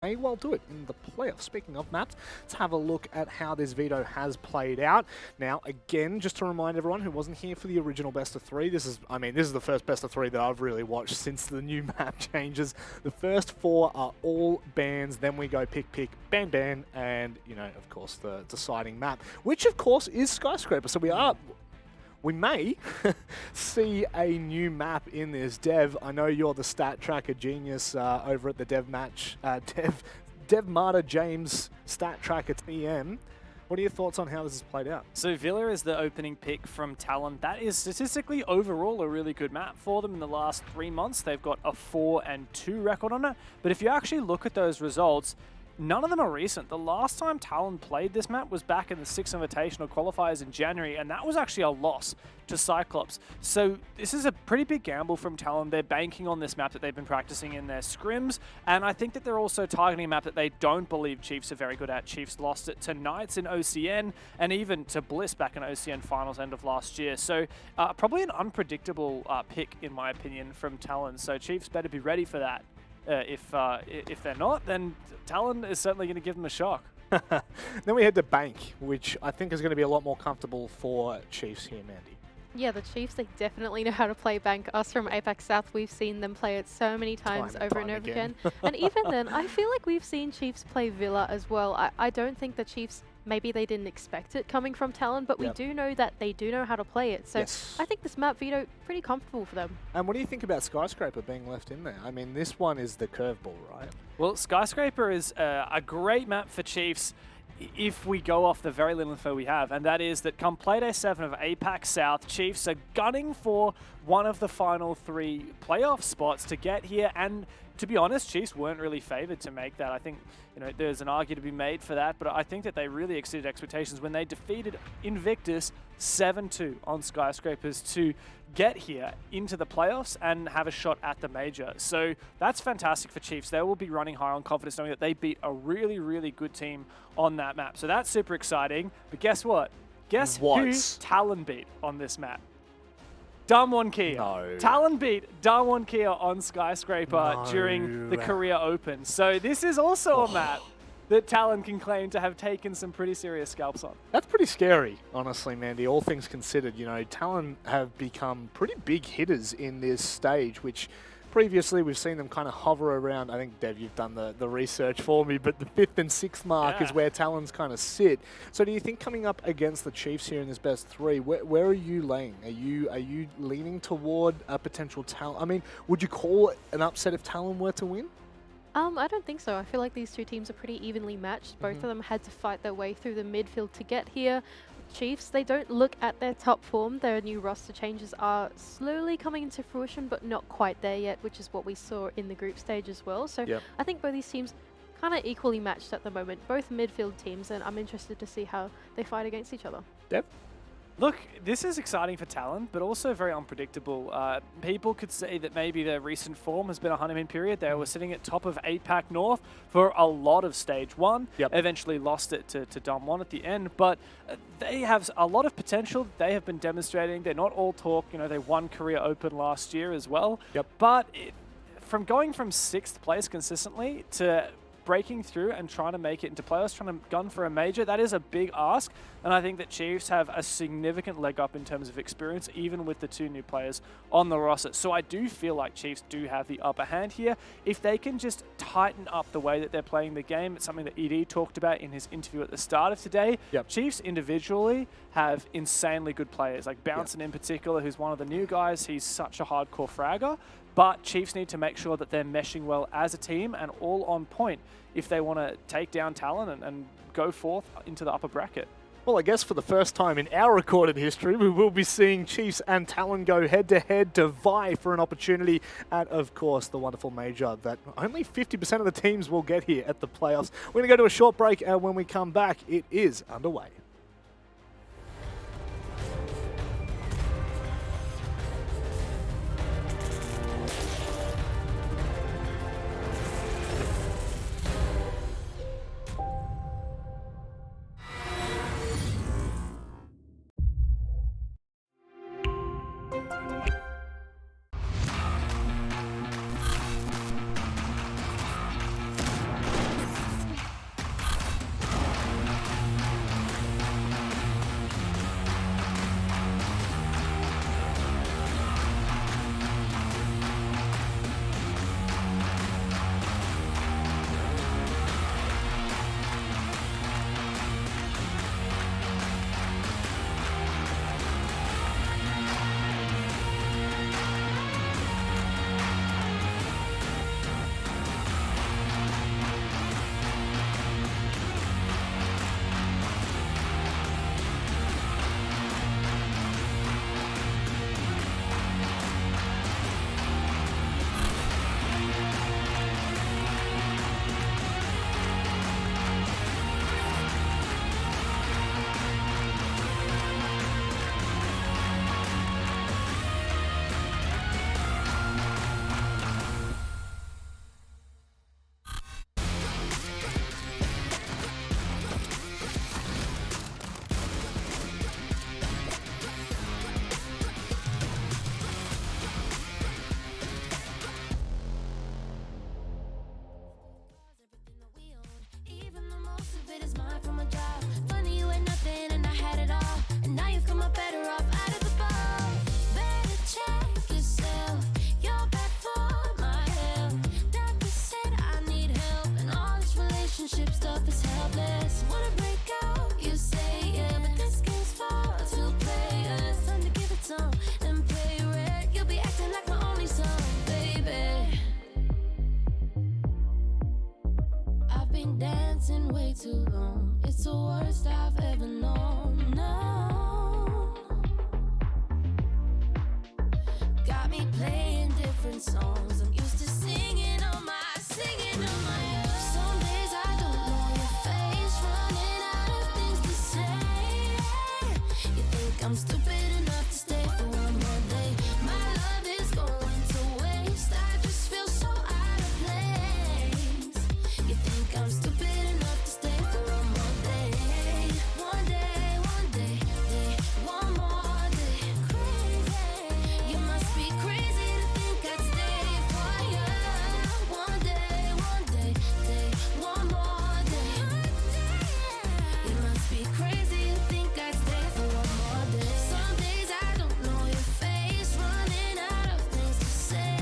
may well do it in the playoffs. Speaking of maps, let's have a look at how this veto has played out. Now, again, just to remind everyone who wasn't here for the original best of three, this is the first best of three that I've really watched since the new map changes. The first four are all bans, then we go pick, ban, and, you know, of course, the deciding map, which, of course, is Skyscraper. So we may see a new map in this. Dev, I know you're the stat tracker genius over at the Dev Marta James stat tracker TM. What are your thoughts on how this has played out? So Villa is the opening pick from TALON. That is statistically overall a really good map for them in the last 3 months. They've got a 4-2 record on it. But if you actually look at those results, none of them are recent. The last time TALON played this map was back in the 6 Invitational qualifiers in January, and that was actually a loss to Cyclops. So this is a pretty big gamble from TALON. They're banking on this map that they've been practicing in their scrims, and I think that they're also targeting a map that they don't believe Chiefs are very good at. Chiefs lost it to Knights in OCN, and even to Bliss back in OCN finals end of last year. So probably an unpredictable pick, in my opinion, from TALON. So Chiefs better be ready for that. If they're not, then TALON is certainly going to give them a shock. Then we head to Bank, which I think is going to be a lot more comfortable for Chiefs here, Mandy. Yeah, the Chiefs, they definitely know how to play Bank. Us from APAC South, we've seen them play it so many times over and over again. And even then, I feel like we've seen Chiefs play Villa as well. I don't think the Chiefs, maybe they didn't expect it coming from TALON, but we do know that they do know how to play it. So I think this map veto, pretty comfortable for them. And what do you think about Skyscraper being left in there? I mean, this one is the curveball, right? Well, Skyscraper is a great map for Chiefs if we go off the very little info we have, and that is that come play day 7 of APAC South, Chiefs are gunning for one of the final 3 playoff spots to get here, and to be honest, Chiefs weren't really favoured to make that. I think, you know, there's an argument to be made for that, but I think that they really exceeded expectations when they defeated Invictus 7-2 on Skyscrapers to get here into the playoffs and have a shot at the major. So that's fantastic for Chiefs. They will be running high on confidence knowing that they beat a really, really good team on that map. So that's super exciting. But guess what? Guess who TALON beat on this map? Damwon Kia. No. TALON beat Damwon Kia on Skyscraper during the Korea Open. So this is also a map that TALON can claim to have taken some pretty serious scalps on. That's pretty scary, honestly, Mandy, all things considered. You know, TALON have become pretty big hitters in this stage, which previously we've seen them kind of hover around. I think, Dev, you've done the research for me, but the 5th and 6th mark is where TALON's kind of sit. So do you think coming up against the Chiefs here in this best 3, where are you laying? Are you leaning toward a potential TALON? I mean, would you call it an upset if TALON were to win? I don't think so. I feel like these two teams are pretty evenly matched. Both of them had to fight their way through the midfield to get here. Chiefs, they don't look at their top form. Their new roster changes are slowly coming into fruition, but not quite there yet, which is what we saw in the group stage as well. So I think both these teams kind of equally matched at the moment, both midfield teams, and I'm interested to see how they fight against each other. Dev? Look, this is exciting for TALON, but also very unpredictable. People could say that maybe their recent form has been a honeymoon period. They were sitting at top of APAC North for a lot of Stage 1. Eventually lost it to Damwon at the end, but they have a lot of potential they have been demonstrating. They're not all talk. You know, they won Korea Open last year as well. But from going from 6th place consistently to breaking through and trying to make it into playoffs, trying to gun for a major, that is a big ask. And I think that Chiefs have a significant leg up in terms of experience, even with the 2 new players on the roster. So I do feel like Chiefs do have the upper hand here. If they can just tighten up the way that they're playing the game, it's something that ED talked about in his interview at the start of today. Chiefs individually have insanely good players, like Bouncin in particular, who's one of the new guys. He's such a hardcore fragger. But Chiefs need to make sure that they're meshing well as a team and all on point if they want to take down TALON and go forth into the upper bracket. Well, I guess for the first time in our recorded history, we will be seeing Chiefs and TALON go head-to-head to vie for an opportunity at, of course, the wonderful major that only 50% of the teams will get here at the playoffs. We're going to go to a short break, and when we come back, it is underway. been dancing way too long. It's the worst I've ever known. No. Got me playing different songs. I'm used to singing on my own. Some days I don't know your face, running out of things to say. You think I'm stupid enough to stay for one more day? My love is going to waste. I just feel so out of place. You think I'm stupid enough to stay for one more day? One day, one more day. Crazy. You must be crazy to think I'd stay for you. One day, one more day. You must be crazy to think I'd stay for one more day. Some days I don't know your face, running out of things to say.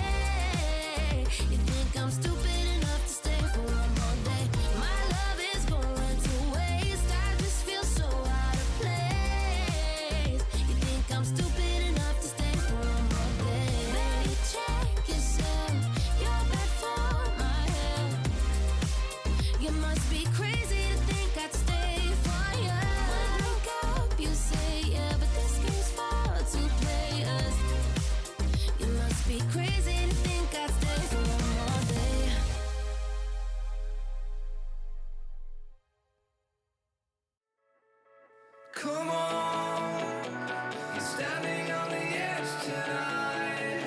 You think I'm stupid enough to stay for one more day? My love is going to waste. I just feel so out of place. You think I'm stupid enough to stay for one more day? Baby, check yourself. You're bad for my health. You must be crazy to think I'd stay for you. When I wake up, you say, yeah, but this game's for two players. You must be crazy to think I'd stay for one more day. Come on, you're standing on the edge tonight.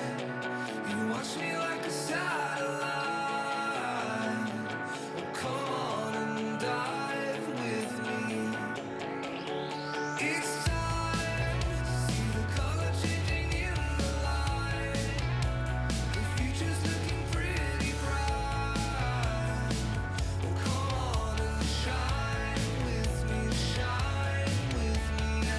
You watch me like a satellite. Oh, come on and dive with me. It's time to see the color changing in the light. The future's looking pretty bright. Oh, come on and shine with me, shine with me.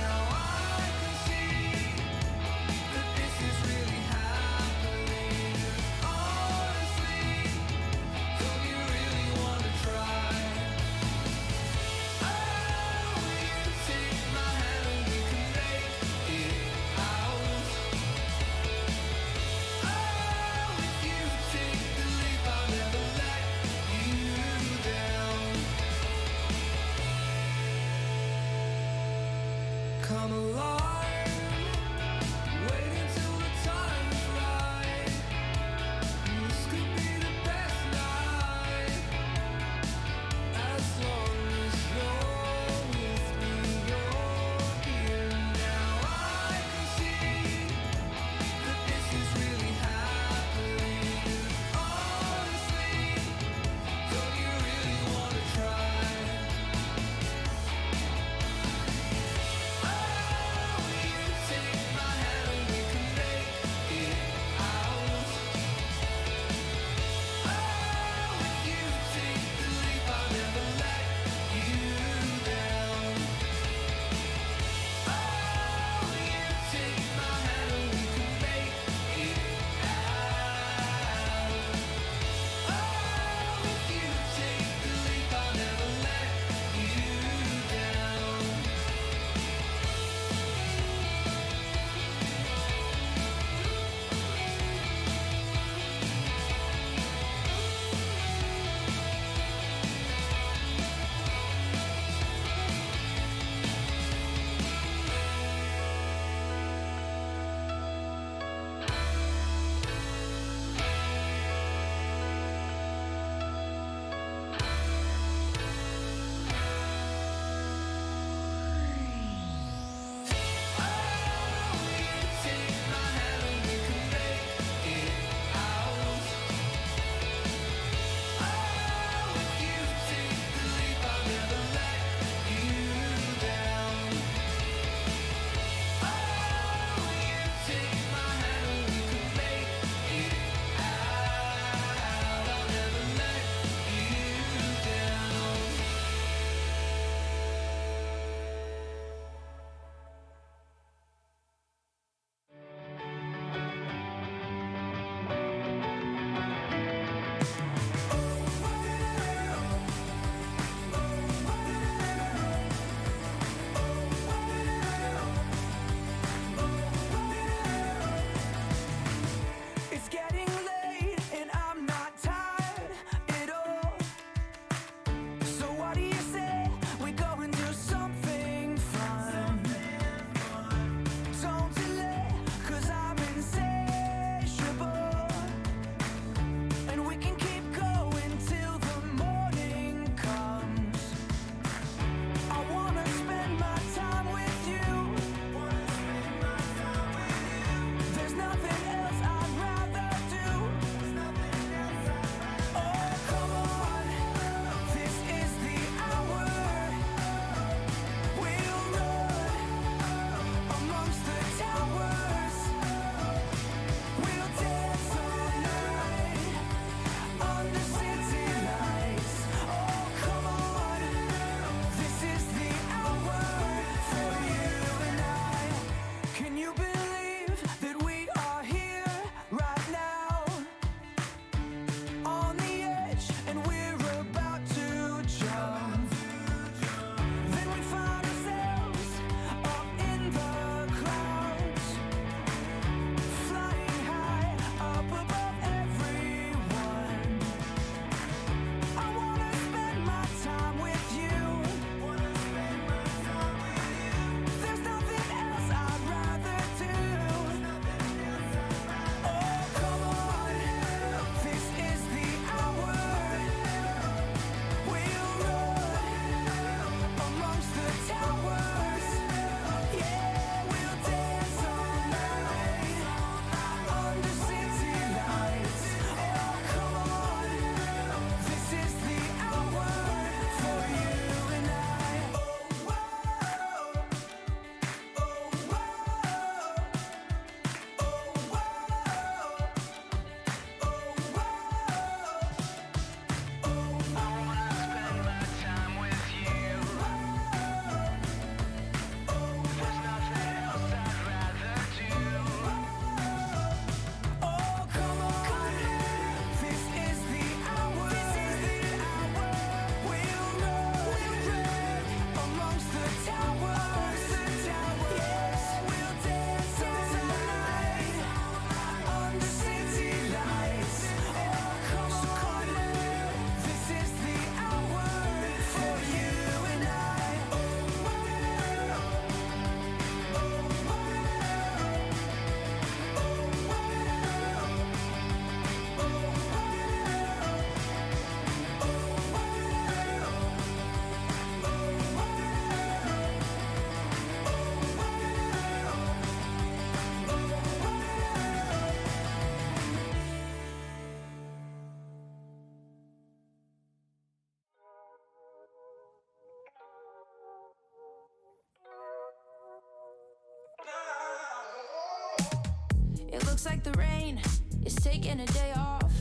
looks like the rain is taking a day off.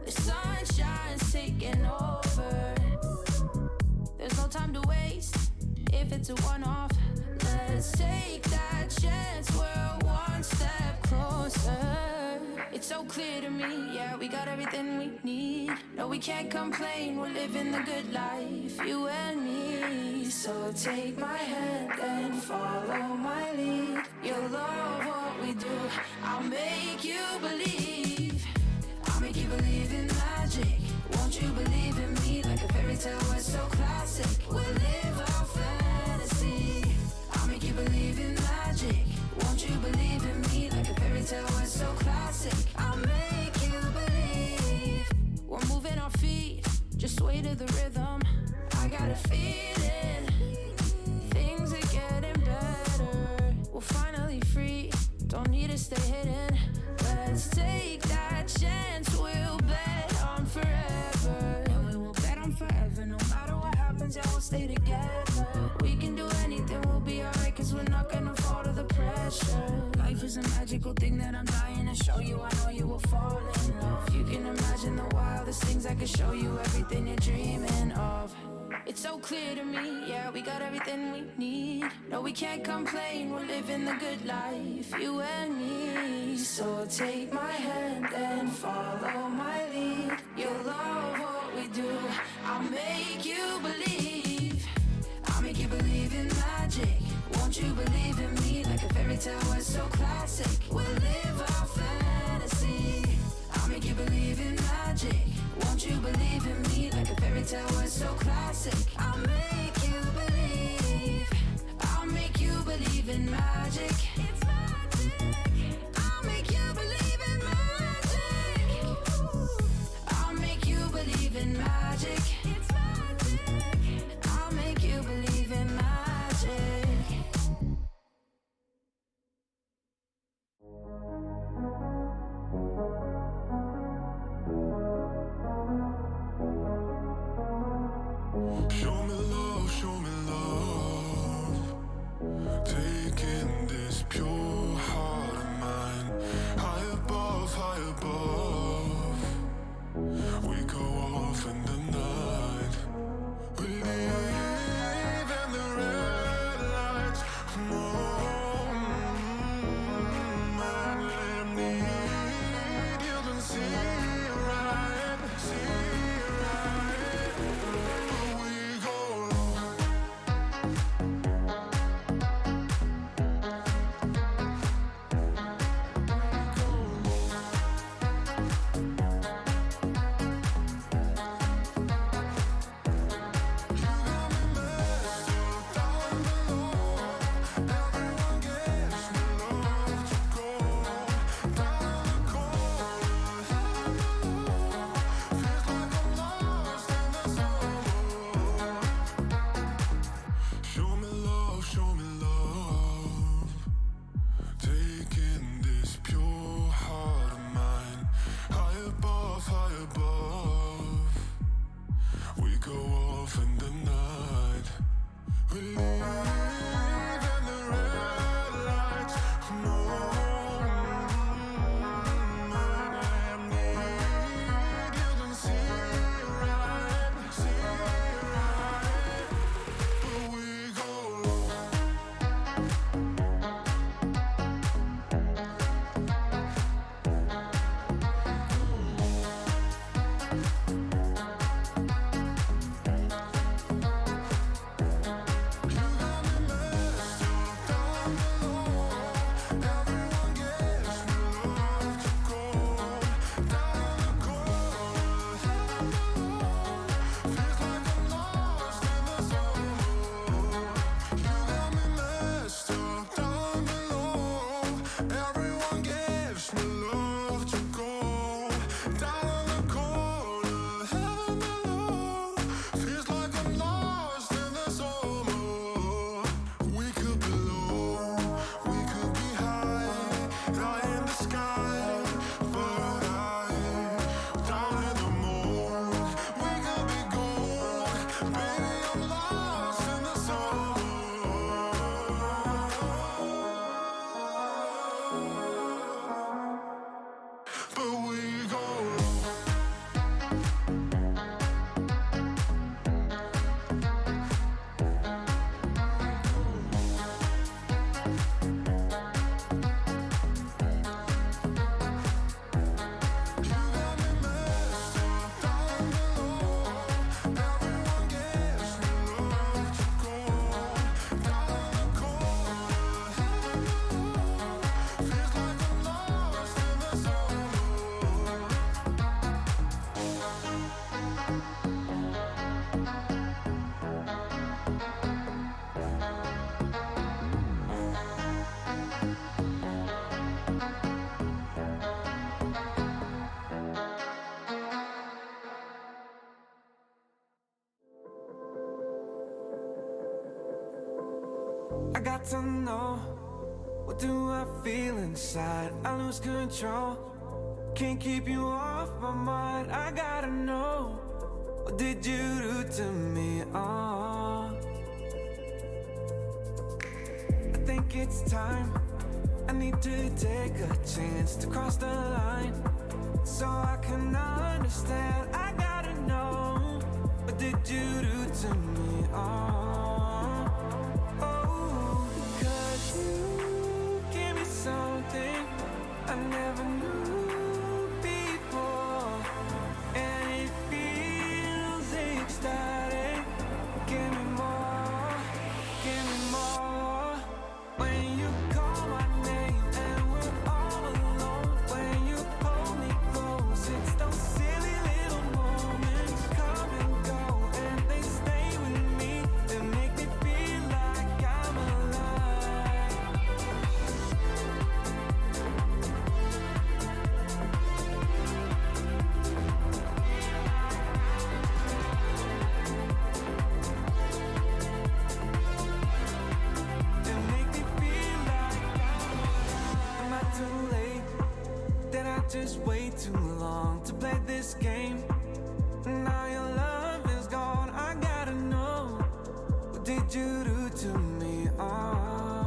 The sunshine's taking over. There's no time to waste if it's a one-off. Let's take that chance, we're one step closer. It's so clear to me, yeah, we got everything we need. No, we can't complain, we're living the good life, you and me. So take my hand and follow my lead. You'll love what we do, I'll make you believe. I'll make you believe in magic. Won't you believe in me like a fairy tale was so classic? We'll live our fantasy. I'll make you believe in magic. Won't you believe in me like a fairy tale was so classic? I'll make you believe. We're moving our feet, just sway to the rhythm. I got a feeling things are getting better. We're finally free, don't need to stay hidden. Let's take that chance, we'll bet on forever. And we will bet on forever, no matter what happens, yeah, we'll stay together. We can do anything, we'll be alright, cause we're not gonna fall to the pressure. Life is a magical thing that I'm dying to show you. I know you will fall in love. You can imagine the wildest things, I could show you everything you're dreaming of. It's so clear to me, yeah, we got everything we need. No, we can't complain, we're living the good life, you and me. So take my hand and follow my lead. You'll love what we do, I'll make you believe. I'll make you believe in magic. Won't you believe in me like a fairy tale was so classic? We'll live our fantasy. I'll make you believe in magic. Won't you believe in me like a fairy tale was so classic? I'll make you believe. I'll make you believe in magic. It's magic. I'll make you believe in magic. I'll make you believe in magic. It's magic. I'll make you believe in magic. Show me love, taking this pure heart of mine, high above, we go off in the night, we leave in the red lights, and let 'em need, you can see right, we go long. Show me love, taking this pure heart of mine, high above, we go off in the night, we leave in the red lights, I need, you can see right, but we go long. You I got to know, what do I feel inside? I lose control, can't keep you off my mind. I gotta know, what did you do to me? Oh, I think it's time, I need to take a chance to cross the line, so I can understand. I gotta know, what did you do to me? Oh, oh, 'cause you gave me something I never knew before, and it feels ecstatic. Give me more, give me more. When you call my name and we're all alone, when you hold me close, it's those silly little moments come and go, and they stay with me. They make me feel like I'm alive. They make me feel like I'm not too late. Did I just wait too long to play this game? Now your love is gone. I gotta know, what did you do to me? Oh,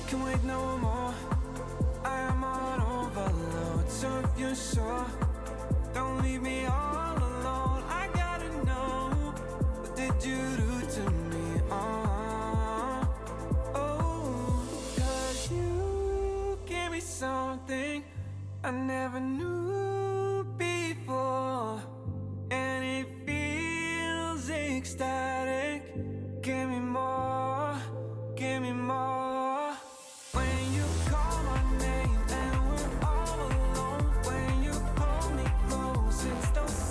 can wait no more. I am on overload. So if you're sure, don't leave me all alone. I gotta know, what did you do to me? Oh, oh, 'cause you gave me something I never knew before, and it feels ecstatic. Give me more, give me more. When you call my name and we're all alone, when you hold me close, it's those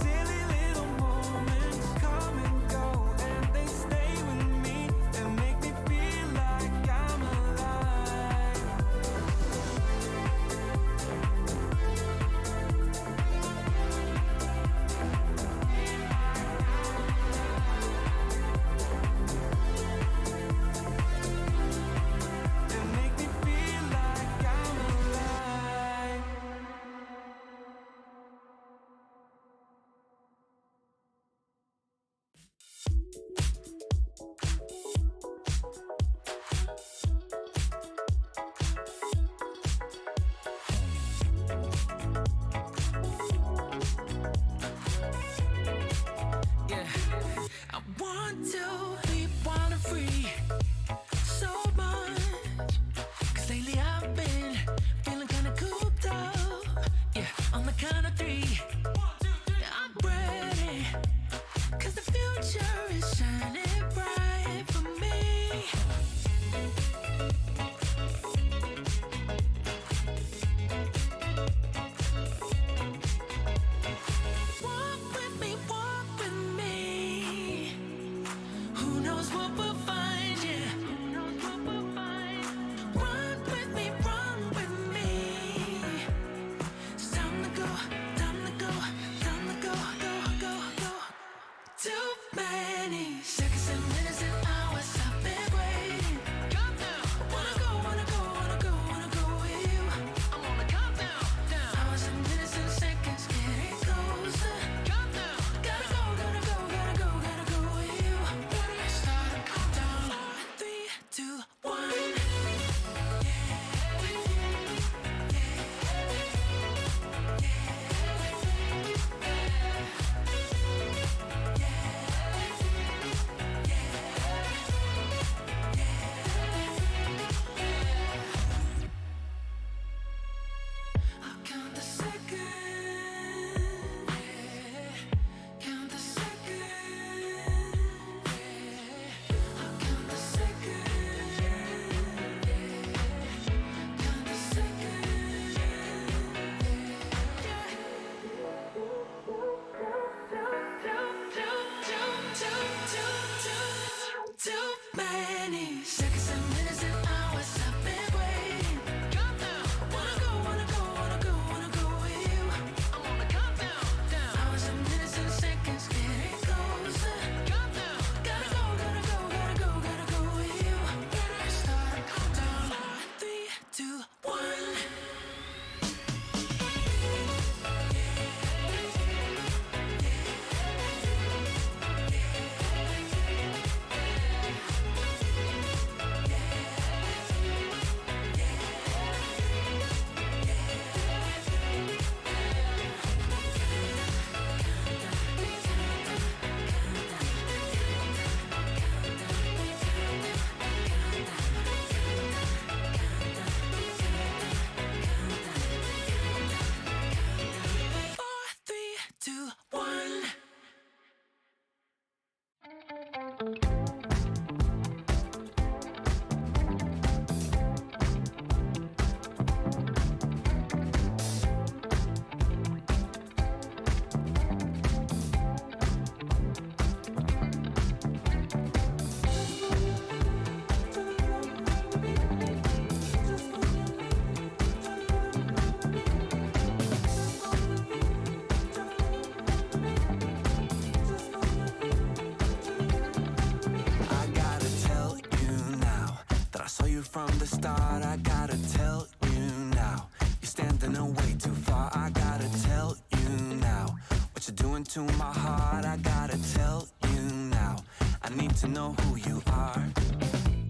from the start. I gotta tell you now, you're standing away too far. I gotta tell you now, what you're doing to my heart. I gotta tell you now, I need to know who you are.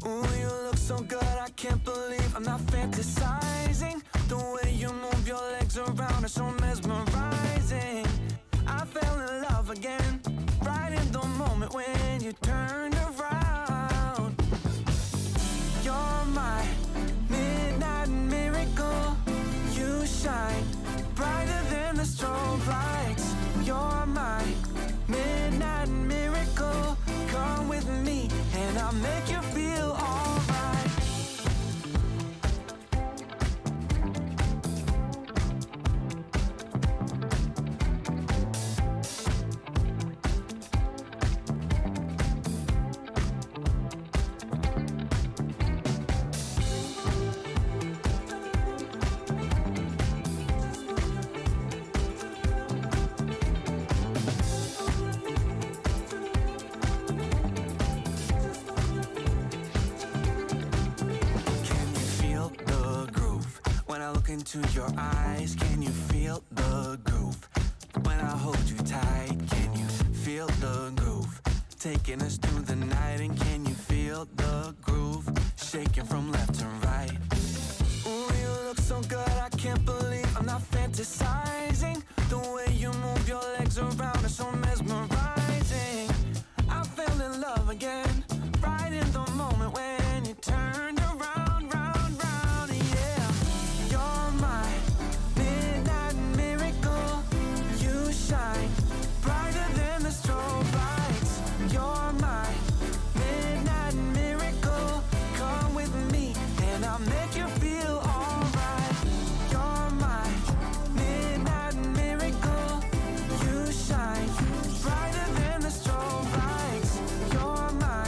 Ooh, you look so good, I can't believe I'm not fantasizing. The way you move your legs around is so mesmerizing. I fell in love again, right in the moment when you turned around. You're my midnight miracle. You shine brighter than the strobe lights. You're my midnight miracle. Come with me and I'll make you feel alright. Into your eyes, can you feel the groove? When I hold you tight, can you feel the groove? Taking us through the night, and can you feel the groove? Shaking from left to right. Ooh, you look so good, I can't believe I'm not fantasizing. The way you move your legs around is so mesmerizing. I fell in love again, right in the moment when you turned around, round, round, yeah. You're my midnight miracle. You shine brighter than the strobe lights. You're my midnight miracle. Come with me and I'll make you feel alright. You're my midnight miracle. You shine brighter than the strobe lights. You're my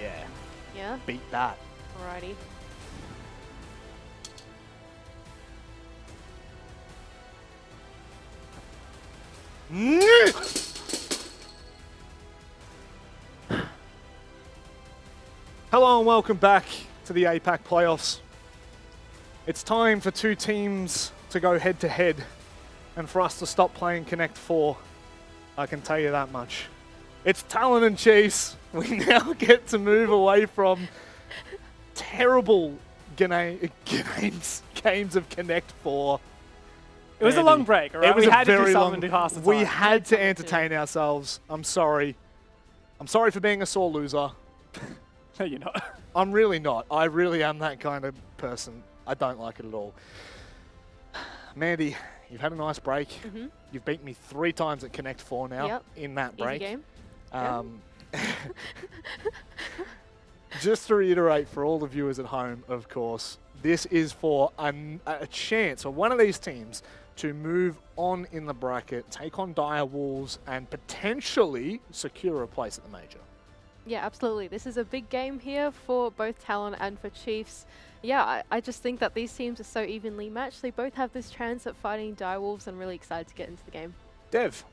yeah. Yeah? Beat that. Alrighty. Hello and welcome back to the APAC playoffs. It's time for two teams to go head to head and for us to stop playing Connect 4. I can tell you that much. It's Talon and Chiefs. We now get to move away from terrible games of Connect 4. It was a long break, all right? It was we a had to do very something long. to pass the time. We had to entertain ourselves. I'm sorry. I'm sorry for being a sore loser. No, you're not. I'm really not. I really am that kind of person. I don't like it at all. Mandy, you've had a nice break. Mm-hmm. You've beaten me 3 times at Connect 4 now Yep. in that Easy break. game. Just to reiterate for all the viewers at home, of course, this is for a chance for one of these teams to move on in the bracket, take on Dire Wolves, and potentially secure a place at the major. Yeah, absolutely. This is a big game here for both Talon and for Chiefs. Yeah, I just think that these teams are so evenly matched. They both have this chance at fighting Dire Wolves. I'm really excited to get into the game. Dev,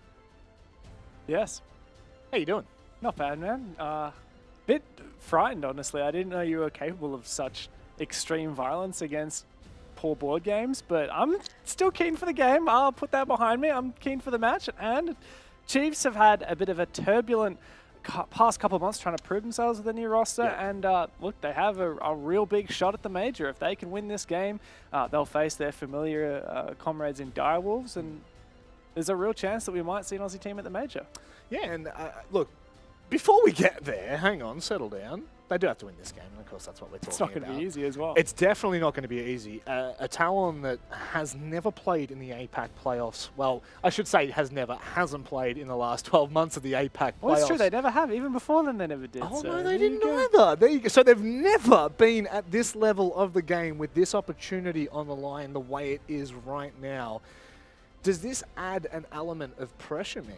Yes. how you doing? Not bad, man. Bit frightened, honestly. I didn't know you were capable of such extreme violence against poor board games, but I'm still keen for the game. I'll put that behind me. I'm keen for the match. And Chiefs have had a bit of a turbulent past couple of months trying to prove themselves with the new roster. Yeah. And look, they have a real big shot at the major. If they can win this game, they'll face their familiar comrades in Dire Wolves, and there's a real chance that we might see an Aussie team at the major. Yeah, and look, before we get there, hang on, settle down. They do have to win this game, and of course that's what we're talking about. It's not going to be easy as well. It's definitely not going to be easy. A Talon that has never played in the APAC playoffs. Well, I should say hasn't played in the last 12 months of the APAC playoffs. Well, it's true. They never have. Even before then, they never did. Oh, so no, they there you didn't go. either. There you go. So they've never been at this level of the game with this opportunity on the line the way it is right now. Does this add an element of pressure, man?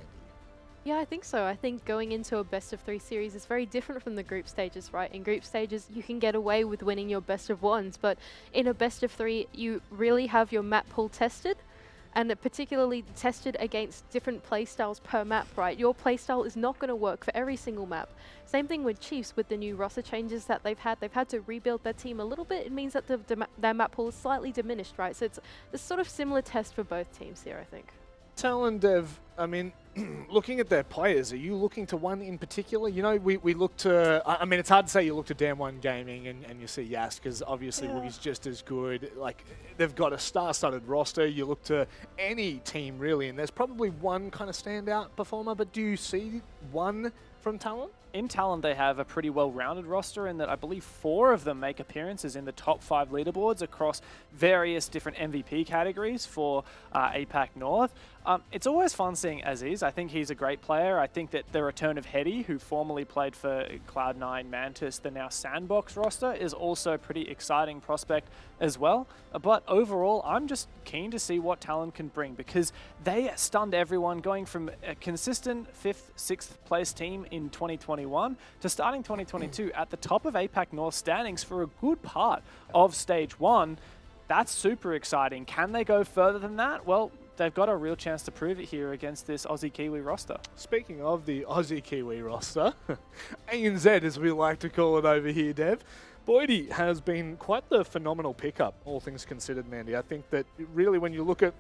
Yeah, I think so. I think going into a best-of-3 series is very different from the group stages, right? In group stages, you can get away with winning your best-of-1s, but in a best-of-3, you really have your map pool tested, and particularly tested against different playstyles per map, right? Your playstyle is not going to work for every single map. Same thing with Chiefs with the new roster changes that they've had. They've had to rebuild their team a little bit. It means that their map pool is slightly diminished, right? So it's a sort of similar test for both teams here, I think. Talon, Dev, I mean, looking at their players, are you looking to one in particular? You know, we look to, I mean, it's hard to say you look to Damn One Gaming and you see Yas, because obviously Woogie's just as good. Like, they've got a star-studded roster. You look to any team, really, and there's probably one kind of standout performer, but do you see one from Talon? In Talon, they have a pretty well-rounded roster in that I believe 4 of them make appearances in the top 5 leaderboards across various different MVP categories for APAC North. It's always fun seeing Aziz. I think he's a great player. I think that the return of Hetty, who formerly played for Cloud9 Mantis, the now Sandbox roster, is also a pretty exciting prospect as well. But overall, I'm just keen to see what Talon can bring, because they stunned everyone going from a consistent 5th, 6th place team in 2021 to starting 2022 at the top of APAC North standings for a good part of Stage 1. That's super exciting. Can they go further than that? Well, they've got a real chance to prove it here against this Aussie-Kiwi roster. Speaking of the Aussie-Kiwi roster, ANZ as we like to call it over here, Dev, Boydie has been quite the phenomenal pickup, all things considered, Mandy. I think that really when you look at,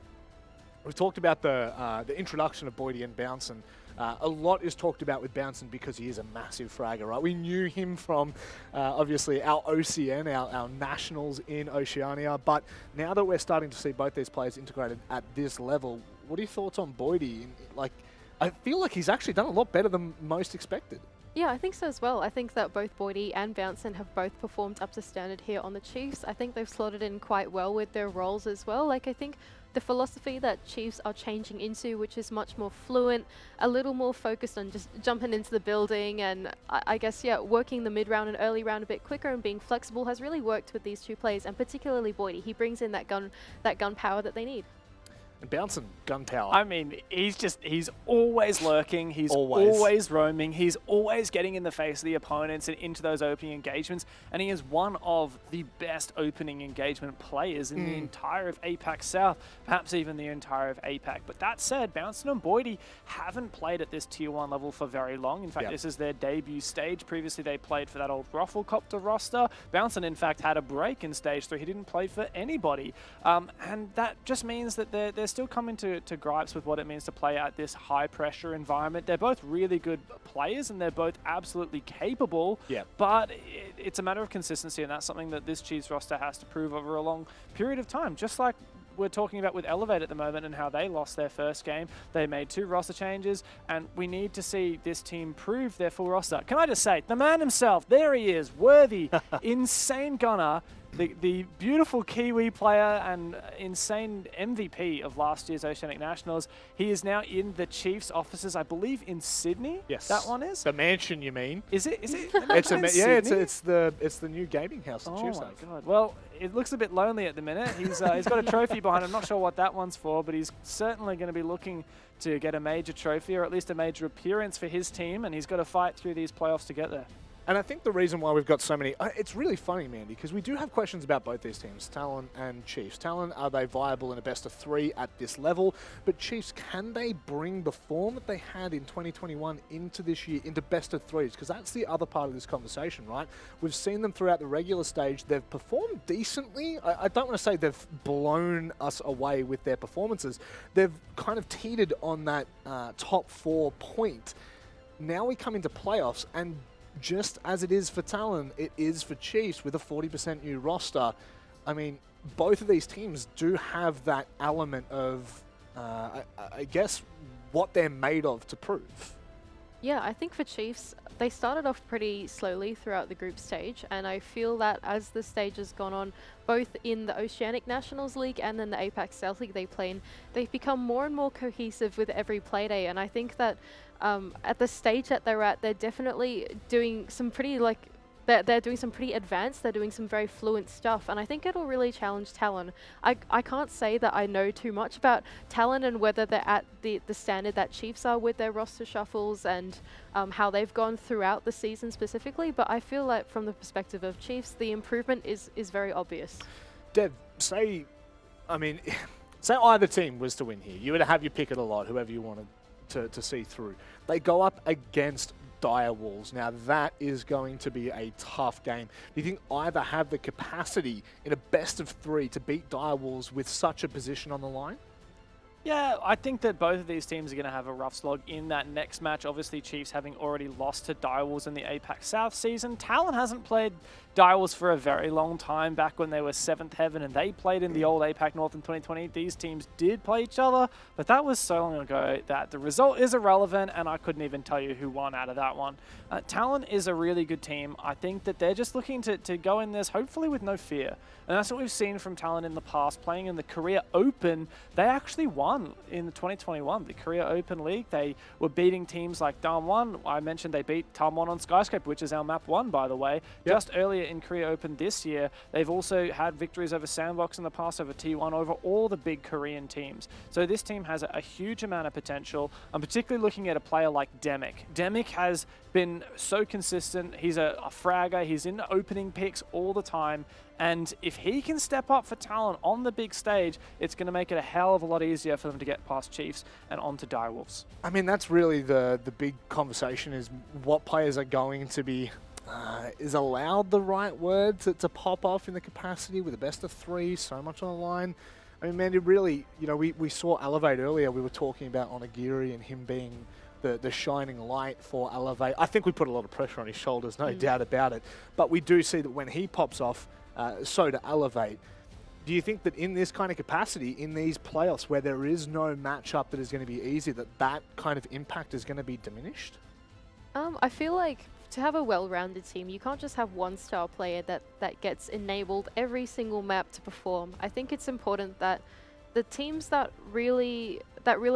we've talked about the introduction of Boydie and Bouncin. A lot is talked about with Bouncin because he is a massive fragger, right? We knew him from, obviously, our OCN, our nationals in Oceania, but now that we're starting to see both these players integrated at this level, what are your thoughts on Boydie? Like, I feel like he's actually done a lot better than most expected. Yeah, I think so as well. I think that both Boydie and Bouncin have both performed up to standard here on the Chiefs. I think they've slotted in quite well with their roles as well. Like, I think the philosophy that Chiefs are changing into, which is much more fluent, a little more focused on just jumping into the building and I guess, yeah, working the mid-round and early round a bit quicker and being flexible has really worked with these two players, and particularly Boydie. He brings in that gun power that they need. And bouncing gun tower. I mean, he's always lurking, he's always roaming, he's always getting in the face of the opponents and into those opening engagements, and he is one of the best opening engagement players in the entire of APAC South, perhaps even the entire of APAC. But that said, Bouncin and Boydie haven't played at this Tier 1 level for very long. In fact, this is their debut stage. Previously, they played for that old Rufflecopter roster. Bouncin, in fact, had a break in Stage 3. He didn't play for anybody. And that just means that they're still coming to gripes with what it means to play at this high-pressure environment. They're both really good players, and they're both absolutely capable, but it's a matter of consistency, and that's something that this Chiefs roster has to prove over a long period of time. Just like we're talking about with Elevate at the moment and how they lost their first game. They made 2 roster changes, and we need to see this team prove their full roster. Can I just say, the man himself, there he is, Worthy, insane gunner, the beautiful Kiwi player and insane MVP of last year's Oceanic Nationals. He is now in the Chiefs offices, I believe, in Sydney. Yes, that one is the mansion. You mean? Is it? It's it's the new gaming house. Oh my god! Well, it looks a bit lonely at the minute. He's got a trophy behind him. I'm not sure what that one's for, but he's certainly going to be looking to get a major trophy or at least a major appearance for his team, and he's got to fight through these playoffs to get there. And I think the reason why we've got so many... it's really funny, Mandy, because we do have questions about both these teams, Talon and Chiefs. Talon, are they viable in a best of 3 at this level? But Chiefs, can they bring the form that they had in 2021 into this year, into best of 3s? Because that's the other part of this conversation, right? We've seen them throughout the regular stage. They've performed decently. I don't want to say they've blown us away with their performances. They've kind of teetered on that top 4 point. Now we come into playoffs, and just as it is for Talon, it is for Chiefs with a 40% new roster. I mean, both of these teams do have that element of, I guess, what they're made of to prove. Yeah, I think for Chiefs, they started off pretty slowly throughout the group stage, and I feel that as the stage has gone on, both in the Oceanic Nationals League and then the APAC South League they play in, they've become more and more cohesive with every playday, and I think that at the stage that they're at, they're definitely doing some pretty, they're doing some pretty advanced, they're doing some very fluent stuff, and I think it'll really challenge Talon. I can't say that I know too much about Talon and whether they're at the standard that Chiefs are with their roster shuffles and how they've gone throughout the season specifically, but I feel like from the perspective of Chiefs, the improvement is very obvious. Dev, say either team was to win here. You would have your pick of the lot, whoever you wanted to see through. They go up against Dire Wolves. Now that is going to be a tough game. Do you think either have the capacity in a best of 3 to beat Dire Wolves with such a position on the line? Yeah, I think that both of these teams are going to have a rough slog in that next match. Obviously, Chiefs having already lost to Dire Wolves in the APAC South season. Talon hasn't played Dire Wolves for a very long time, back when they were 7th Heaven and they played in the old APAC North in 2020. These teams did play each other, but that was so long ago that the result is irrelevant, and I couldn't even tell you who won out of that one. Talon is a really good team. I think that they're just looking to go in this hopefully with no fear. And that's what we've seen from Talon in the past. Playing in the Korea Open, they actually won in the 2021, the Korea Open League. They were beating teams like Damwon. I mentioned they beat Damwon on Skyscraper, which is our map 1, by the way. Yep. Just earlier in Korea Open this year, they've also had victories over Sandbox in the past, over T1, over all the big Korean teams. So this team has a huge amount of potential. I'm particularly looking at a player like Demic. Demic has been so consistent. He's a fragger. He's in the opening picks all the time. And if he can step up for Talon on the big stage, it's going to make it a hell of a lot easier for them to get past Chiefs and onto Dire Wolves. I mean, that's really the big conversation, is what players are going to be, is allowed the right word to pop off in the capacity with the best of 3, so much on the line. I mean, Mandy, really, you know, we saw Elevate earlier. We were talking about Onigiri and him being the shining light for Elevate. I think we put a lot of pressure on his shoulders, no doubt about it. But we do see that when he pops off, so to Elevate. Do you think that in this kind of capacity, in these playoffs where there is no matchup that is going to be easy, that kind of impact is going to be diminished? I feel like to have a well-rounded team, you can't just have one star player that gets enabled every single map to perform. I think it's important that the teams that really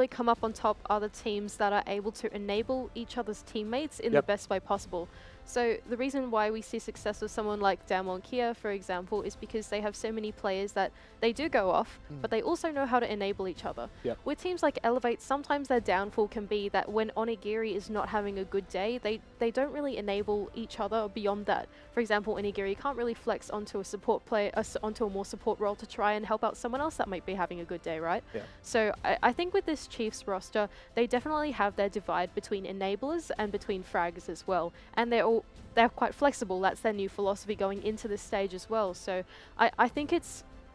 come up on top are the teams that are able to enable each other's teammates in the best way possible. So the reason why we see success with someone like Damwon Kia, for example, is because they have so many players that they do go off, but they also know how to enable each other. Yep. With teams like Elevate, sometimes their downfall can be that when Onigiri is not having a good day, they don't really enable each other beyond that. For example, Onigiri can't really flex onto a support player, onto a more support role to try and help out someone else that might be having a good day, right? Yeah. So I think with this Chiefs roster, they definitely have their divide between enablers and between frags as well. And they're quite flexible. That's their new philosophy going into this stage as well. So I think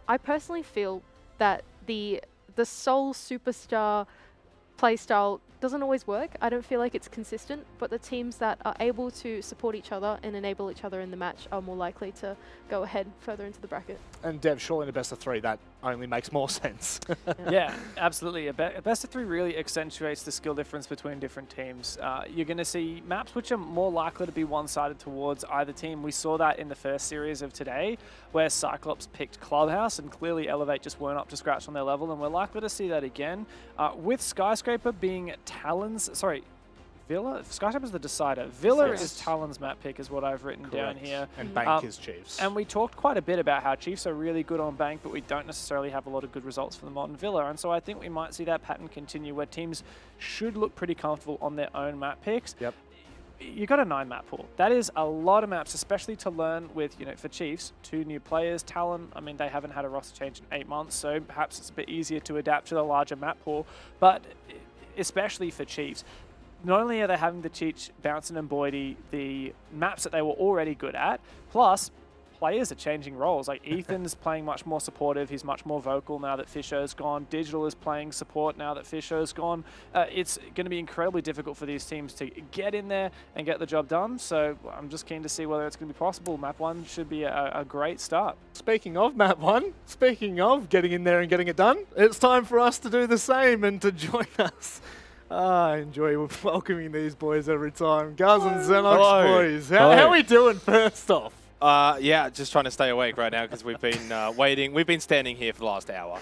I personally feel that the sole superstar playstyle doesn't always work. I don't feel like it's consistent, but the teams that are able to support each other and enable each other in the match are more likely to go ahead further into the bracket. And Dev, surely in a best of 3, that only makes more sense. Yeah, absolutely. A best of 3 really accentuates the skill difference between different teams. You're going to see maps which are more likely to be one-sided towards either team. We saw that in the first series of today, where Cyclops picked Clubhouse, and clearly Elevate just weren't up to scratch on their level, and we're likely to see that again. With Skyscraper being Talon's, sorry, Villa? Skyscraper's the decider. Villa is Talon's map pick, is what I've written down here. And Bank is Chiefs. And we talked quite a bit about how Chiefs are really good on Bank, but we don't necessarily have a lot of good results for them on Villa. And so I think we might see that pattern continue where teams should look pretty comfortable on their own map picks. Yep. You got a 9-map pool. That is a lot of maps, especially to learn with, for Chiefs, 2 new players. Talon, I mean, they haven't had a roster change in 8 months, so perhaps it's a bit easier to adapt to the larger map pool. But especially for Chiefs, not only are they having to teach Bouncin and Boydie the maps that they were already good at, plus players are changing roles. Like Ethan's playing much more supportive. He's much more vocal now that Fisher's gone. Digital is playing support now that Fisher's gone. It's going to be incredibly difficult for these teams to get in there and get the job done. So I'm just keen to see whether it's going to be possible. Map 1 should be a great start. Speaking of Map 1, speaking of getting in there and getting it done, it's time for us to do the same and to join us. I enjoy welcoming these boys every time. Guz and Xenox boys. How are we doing first off? Yeah, just trying to stay awake right now because we've been waiting. We've been standing here for the last hour.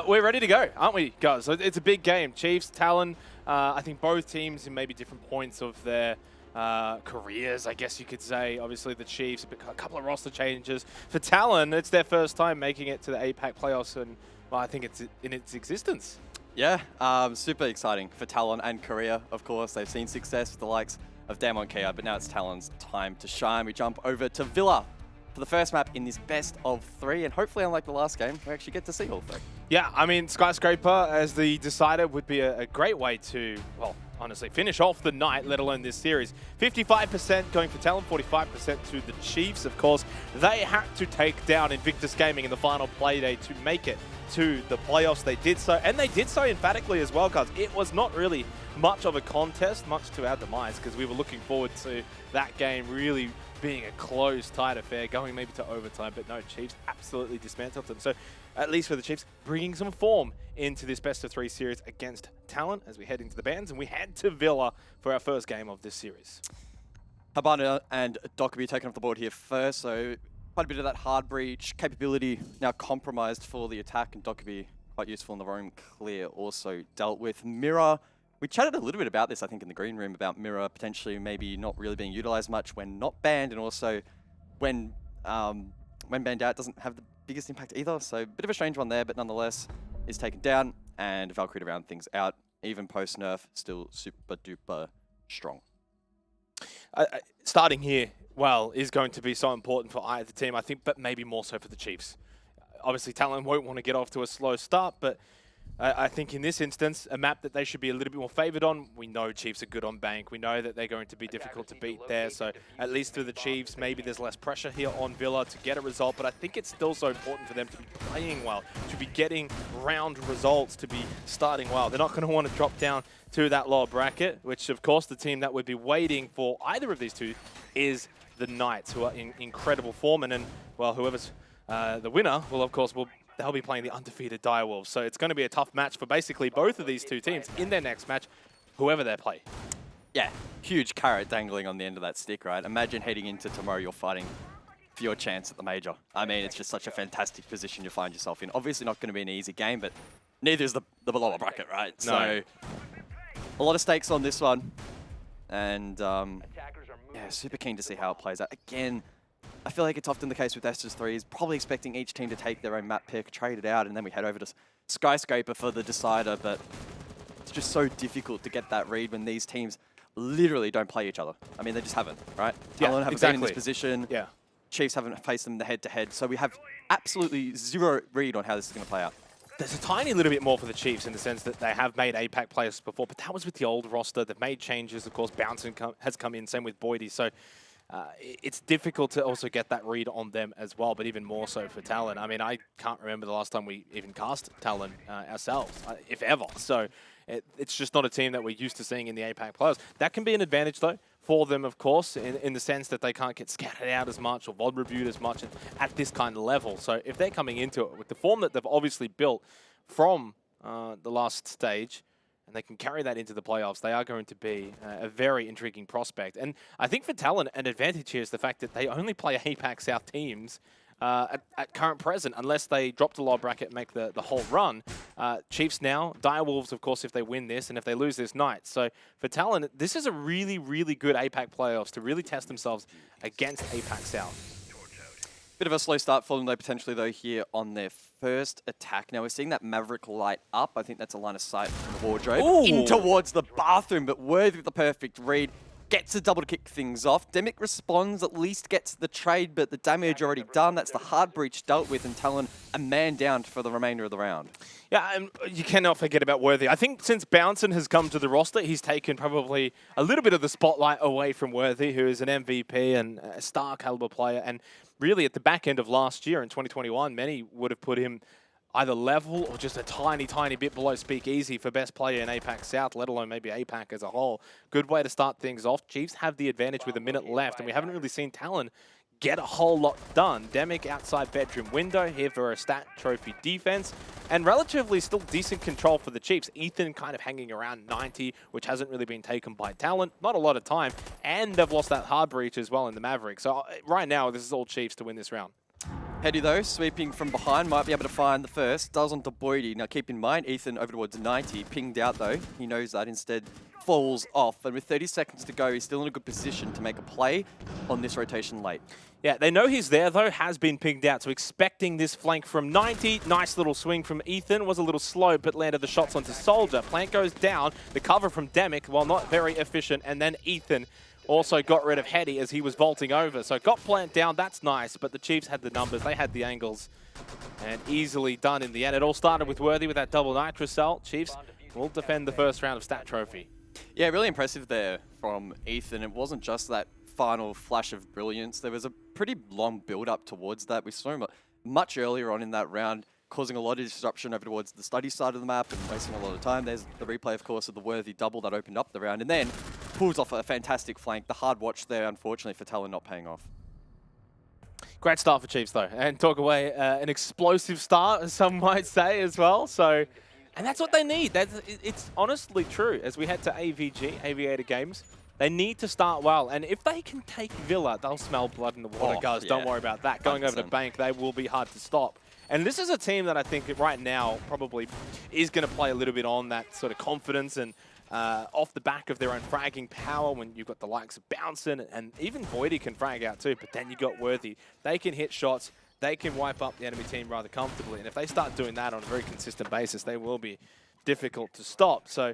We're ready to go, aren't we, guys? It's a big game. Chiefs, Talon, I think both teams in maybe different points of their careers, I guess you could say. Obviously, the Chiefs, a couple of roster changes. For Talon, it's their first time making it to the APAC playoffs, and well, I think it's in its existence. Yeah, super exciting for Talon and Korea, of course. They've seen success with the likes of Damwon Kia, but now it's Talon's time to shine. We jump over to Villa for the first map in this best of 3, and hopefully, unlike the last game, we actually get to see all 3. Yeah, I mean, Skyscraper as the decider would be a great way to, well, honestly, finish off the night, let alone this series. 55% going for Talon, 45% to the Chiefs, of course. They had to take down Invictus Gaming in the final play day to make it to the playoffs. They did so, and they did so emphatically as well, guys. It was not really much of a contest, much to our demise, because we were looking forward to that game really being a close, tight affair, going maybe to overtime, but no, Chiefs absolutely dismantled them. So at least for the Chiefs, bringing some form into this best of 3 series against Talon as we head into the bands, and we head to Villa for our first game of this series. Habana and Dockerby taken off the board here first, so quite a bit of that hard breach capability now compromised for the attack, and Dockerby quite useful in the roam clear also dealt with. Mirror, we chatted a little bit about this, I think, in the green room, about Mirror potentially maybe not really being utilized much when not banned, and also when banned out doesn't have the biggest impact either, so a bit of a strange one there, but nonetheless is taken down, and Valkyrie to round things out. Even post-nerf, still super duper strong. Starting here, well, is going to be so important for either team, I think, but maybe more so for the Chiefs. Obviously, Talon won't want to get off to a slow start, but I think in this instance, a map that they should be a little bit more favored on. We know Chiefs are good on Bank. We know that they're going to be difficult to beat there. So at least for the Chiefs, maybe there's less pressure here on Villa to get a result. But I think it's still so important for them to be playing well, to be getting round results, to be starting well. They're not going to want to drop down to that lower bracket, which of course the team that would be waiting for either of these two is the Knights, who are in incredible form. And then, well, whoever's the winner will, of course, they'll be playing the undefeated Direwolves. So it's going to be a tough match for basically both of these two teams in their next match, whoever they play. Yeah, huge carrot dangling on the end of that stick, right? Imagine heading into tomorrow, you're fighting for your chance at the major. I mean, it's just such a fantastic position you find yourself in. Obviously not going to be an easy game, but neither is the lower bracket, right? No. So a lot of stakes on this one. And yeah, Yeah, super keen to see how it plays out. Again, I feel like it's often the case with Estes3s, probably expecting each team to take their own map pick, trade it out, and then we head over to Skyscraper for the decider, but it's just so difficult to get that read when these teams literally don't play each other. I mean, they just haven't, right? Yeah, TALON haven't been in this position. Yeah. Chiefs haven't faced them the head-to-head, so we have absolutely zero read on how this is going to play out. There's a tiny little bit more for the Chiefs in the sense that they have made APAC players before, but that was with the old roster. They've made changes. Of course, Bouncing has come in, same with Boydie. So it's difficult to also get that read on them as well, but even more so for TALON. I mean, I can't remember the last time we even cast TALON ourselves, if ever. So it's just not a team that we're used to seeing in the APAC players. That can be an advantage, though, for them, of course, in the sense that they can't get scattered out as much or VOD reviewed as much at this kind of level. So if they're coming into it with the form that they've obviously built from the last stage, and they can carry that into the playoffs, they are going to be a very intriguing prospect. And I think for TALON, an advantage here is the fact that they only play APAC South teams at current present, unless they drop the lower bracket and make the whole run. Chiefs now, Direwolves, of course, if they win this, and if they lose this night. So for TALON, this is a really, really good APAC playoffs to really test themselves against APAC South. Bit of a slow start for them, though, potentially, though, here on their first attack. Now, we're seeing that Maverick light up. I think that's a line of sight from the wardrobe. Ooh. In towards the bathroom, but Worthy with the perfect read. Gets a double to kick things off. Demic responds, at least gets the trade, but the damage already done. That's the hard breach dealt with, and TALON a man down for the remainder of the round. Yeah, and you cannot forget about Worthy. I think since Bouncin has come to the roster, he's taken probably a little bit of the spotlight away from Worthy, who is an MVP and a star caliber player. And really, at the back end of last year in 2021, many would have put him either level or just a tiny, tiny bit below Speakeasy for best player in APAC South, let alone maybe APAC as a whole. Good way to start things off. Chiefs have the advantage with a minute left, and we haven't really seen TALON get a whole lot done. Demic outside bedroom window here for a stat trophy defense, and relatively still decent control for the Chiefs. Ethan kind of hanging around 90, which hasn't really been taken by TALON. Not a lot of time, and they've lost that hard breach as well in the Maverick. So right now, this is all Chiefs to win this round. Heady, though, sweeping from behind, might be able to find the first. Does onto Boydie. Now, keep in mind, Ethan over towards 90. Pinged out, though. He knows that. Instead, falls off. And with 30 seconds to go, he's still in a good position to make a play on this rotation late. Yeah, they know he's there, though. Has been pinged out. So expecting this flank from 90. Nice little swing from Ethan. Was a little slow, but landed the shots onto Soldier. Plant goes down. The cover from Demic, while not very efficient. And then Ethan also got rid of Heady as he was vaulting over. So got Plant down, that's nice, but the Chiefs had the numbers, they had the angles, and easily done in the end. It all started with Worthy with that double nitrocell. Chiefs will defend the first round of Stat Trophy. Yeah, really impressive there from Ethan. It wasn't just that final flash of brilliance. There was a pretty long build-up towards that. We saw him much earlier on in that round, causing a lot of disruption over towards the study side of the map and wasting a lot of time. There's the replay, of course, of the Worthy double that opened up the round, and then pulls off a fantastic flank. The hard watch there, unfortunately, for TALON not paying off. Great start for Chiefs, though, and talk away an explosive start, as some might say, as well. So, and that's what they need. It's honestly true. As we head to AVG, Aviator Games, they need to start well. And if they can take Villa, they'll smell blood in the water, guys. Yeah. Don't worry about that. Going 100%. over to Bank, they will be hard to stop. And this is a team that I think right now probably is going to play a little bit on that sort of confidence and off the back of their own fragging power when you've got the likes of Bouncin, and even Boydie can frag out too, but then you got Worthy. They can hit shots. They can wipe up the enemy team rather comfortably. And if they start doing that on a very consistent basis, they will be difficult to stop. So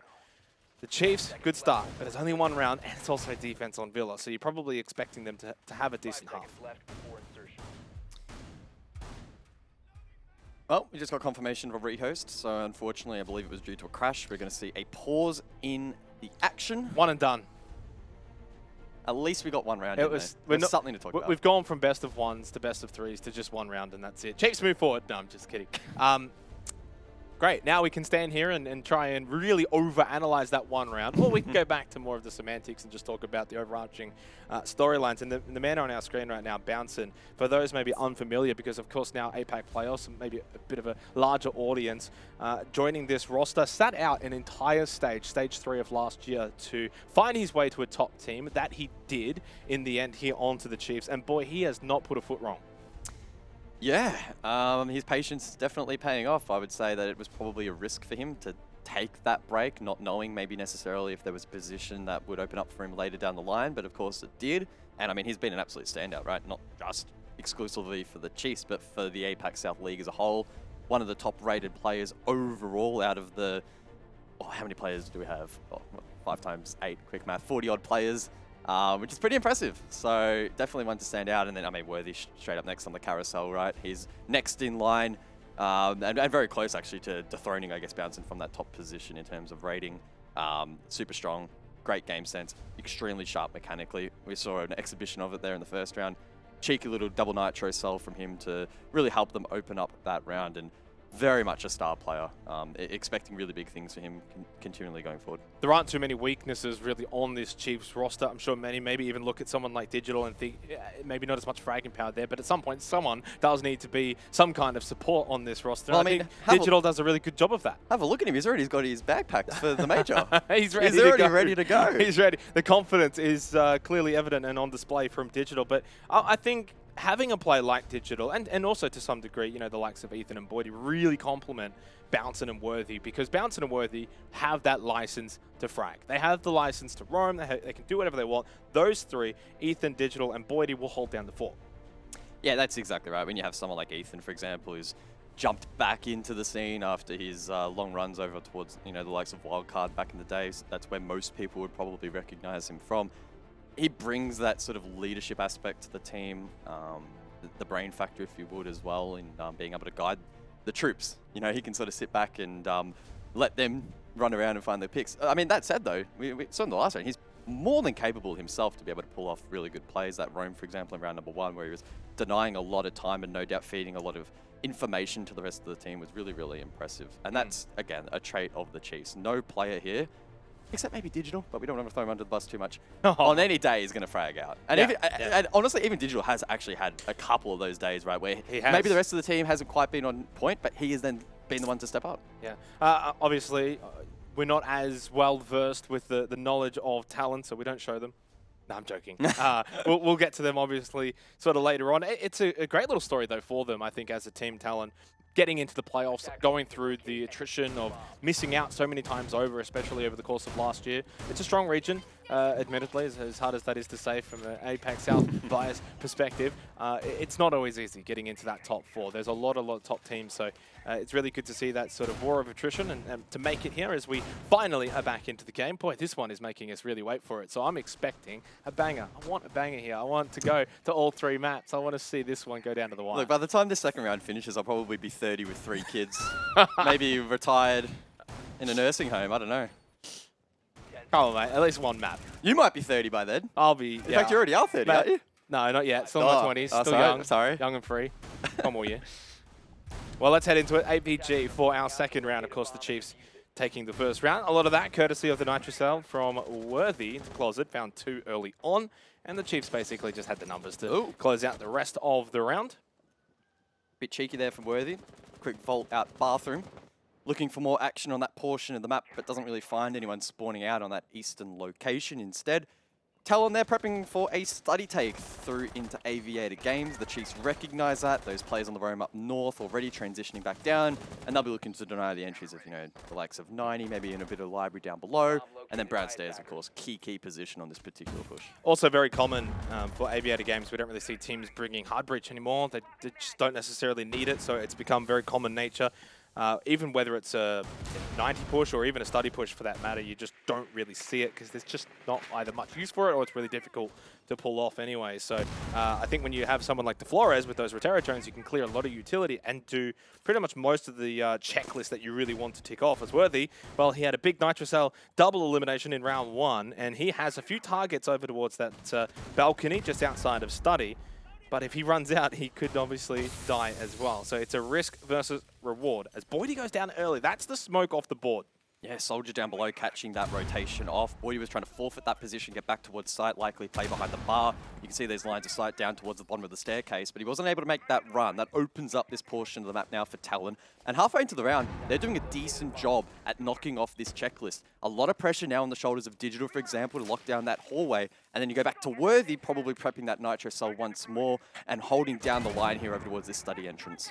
the Chiefs, good start, but it's only one round, and it's also defense on Villa, so you're probably expecting them to have a decent half. Well, we just got confirmation of a rehost, so unfortunately I believe it was due to a crash. We're going to see a pause in the action. One and done. At least we got one round. It was something to talk about. We've gone from best of ones to best of threes to just one round, and that's it. Chiefs move forward. No, I'm just kidding. Great. Now we can stand here and try and really overanalyze that one round. Or we can go back to more of the semantics and just talk about the overarching storylines. And the man on our screen right now, Bouncin, for those maybe unfamiliar, because of course now APAC playoffs, and maybe a bit of a larger audience, joining this roster, sat out an entire stage 3 of last year, to find his way to a top team. That he did in the end here onto the Chiefs. And boy, he has not put a foot wrong. Yeah, his patience is definitely paying off. I would say that it was probably a risk for him to take that break, not knowing maybe necessarily if there was a position that would open up for him later down the line, but of course it did. And I mean, he's been an absolute standout, right? Not just exclusively for the Chiefs, but for the APAC South League as a whole. One of the top-rated players overall out of the... Oh, how many players do we have? Oh, 5 times 8, quick math, 40-odd players, which is pretty impressive. So definitely one to stand out. And then, I mean, Worthy straight up next on the carousel, right? He's next in line. And very close, actually, to dethroning, I guess, bouncing from that top position in terms of rating. Super strong, great game sense, extremely sharp mechanically. We saw an exhibition of it there in the first round. Cheeky little double nitro cell from him to really help them open up that round. And very much a star player. Expecting really big things for him continually going forward. There aren't too many weaknesses really on this Chiefs roster. I'm sure many maybe even look at someone like Digital and think maybe not as much fragging power there, but at some point someone does need to be some kind of support on this roster. Well, I think Digital does a really good job of that. Have a look at him. He's already got his backpacks for the major. He's ready to go. He's ready. The confidence is clearly evident and on display from Digital, but I think having a play like Digital, and also to some degree, you know, the likes of Ethan and Boydie really complement Bouncin and Worthy, because Bouncin and Worthy have that license to frag. They have the license to roam. They can do whatever they want. Those three, Ethan, Digital, and Boydie, will hold down the fort. Yeah, that's exactly right. When you have someone like Ethan, for example, who's jumped back into the scene after his long runs over towards, you know, the likes of Wildcard back in the days, that's where most people would probably recognize him from. He brings that sort of leadership aspect to the team, the brain factor, if you would, as well, in being able to guide the troops. You know, he can sort of sit back and let them run around and find their picks. I mean, that said, though, we saw in the last round, he's more than capable himself to be able to pull off really good plays. That roam, for example, in round number 1, where he was denying a lot of time and no doubt feeding a lot of information to the rest of the team, was really, really impressive. And that's, again, a trait of the Chiefs. No player here, except maybe Digital, but we don't want to throw him under the bus too much. On any day, he's going to frag out. And, and honestly, even Digital has actually had a couple of those days, right, where maybe the rest of the team hasn't quite been on point, but he has then been the one to step up. Yeah. Obviously, we're not as well versed with the knowledge of talent, so we don't show them. No, I'm joking. We'll get to them, obviously, sort of later on. It's a great little story, though, for them, I think, as a team, Talon. Getting into the playoffs, going through the attrition of missing out so many times over, especially over the course of last year. It's a strong region, admittedly, as hard as that is to say from an APAC South bias perspective. It's not always easy getting into that top 4. There's a lot of top teams, so it's really good to see that sort of war of attrition and to make it here as we finally are back into the game. Boy, this one is making us really wait for it, so I'm expecting a banger. I want a banger here. I want to go to all 3 maps. I want to see this one go down to the wire. Look, by the time this second round finishes, I'll probably be 30 with 3 kids. Maybe retired in a nursing home. I don't know. Come on, mate. At least 1 map. You might be 30 by then. I'll be. In fact, you already are 30, aren't you? No, not yet. Still in my 20s. Still young. Sorry. Young and free. 1 more year. Well, let's head into it. APG for our second round. Of course, the Chiefs taking the first round. A lot of that courtesy of the Nitrocell from Worthy into Closet. Found 2 early on. And the Chiefs basically just had the numbers to close out the rest of the round. Bit cheeky there from Worthy. Quick vault out bathroom. Looking for more action on that portion of the map, but doesn't really find anyone spawning out on that eastern location instead. Talon there prepping for a study take through into Aviator Games. The Chiefs recognize that. Those players on the roam up north already transitioning back down, and they'll be looking to deny the entries of, you know, the likes of 90, maybe in a bit of library down below. And then Brad Stairs, of course, key position on this particular push. Also very common for Aviator Games. We don't really see teams bringing hard breach anymore. They just don't necessarily need it, so it's become very common nature. Even whether it's a 90 push or even a study push for that matter, you just don't really see it because there's just not either much use for it or it's really difficult to pull off anyway. So I think when you have someone like DeFlores with those Rotaratrones, you can clear a lot of utility and do pretty much most of the checklist that you really want to tick off. As Worthy, well, he had a big Nitrocell double elimination in round 1, and he has a few targets over towards that balcony just outside of study. But if he runs out, he could obviously die as well. So it's a risk versus reward. As Boydie goes down early, that's the smoke off the board. Yeah, Soldier down below catching that rotation off. Boydie was trying to forfeit that position, get back towards sight, likely play behind the bar. You can see these lines of sight down towards the bottom of the staircase, but he wasn't able to make that run. That opens up this portion of the map now for Talon. And halfway into the round, they're doing a decent job at knocking off this checklist. A lot of pressure now on the shoulders of Digital, for example, to lock down that hallway. And then you go back to Worthy, probably prepping that Nitro Cell once more and holding down the line here over towards this study entrance.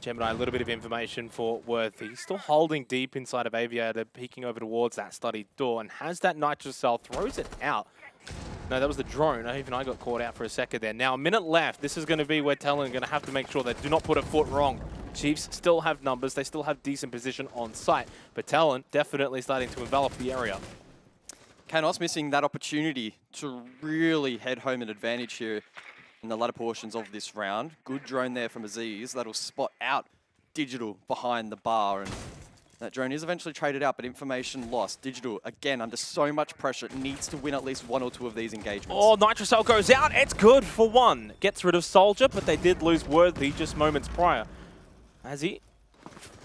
Gemini, a little bit of information for Worthy. He's still holding deep inside of Aviator, peeking over towards that study door, and has that Nitro Cell, throws it out. No, that was the drone. Even I got caught out for a second there. Now, a minute left. This is going to be where Talon are going to have to make sure they do not put a foot wrong. Chiefs still have numbers. They still have decent position on site. But Talon definitely starting to envelop the area. Canos missing that opportunity to really head home an advantage here in the latter portions of this round. Good drone there from Aziz. That'll spot out Digital behind the bar. And that drone is eventually traded out, but information lost. Digital, again, under so much pressure, needs to win at least one or two of these engagements. Oh, Nitro Cell goes out. It's good for one. Gets rid of Soldier, but they did lose Worthy just moments prior. As he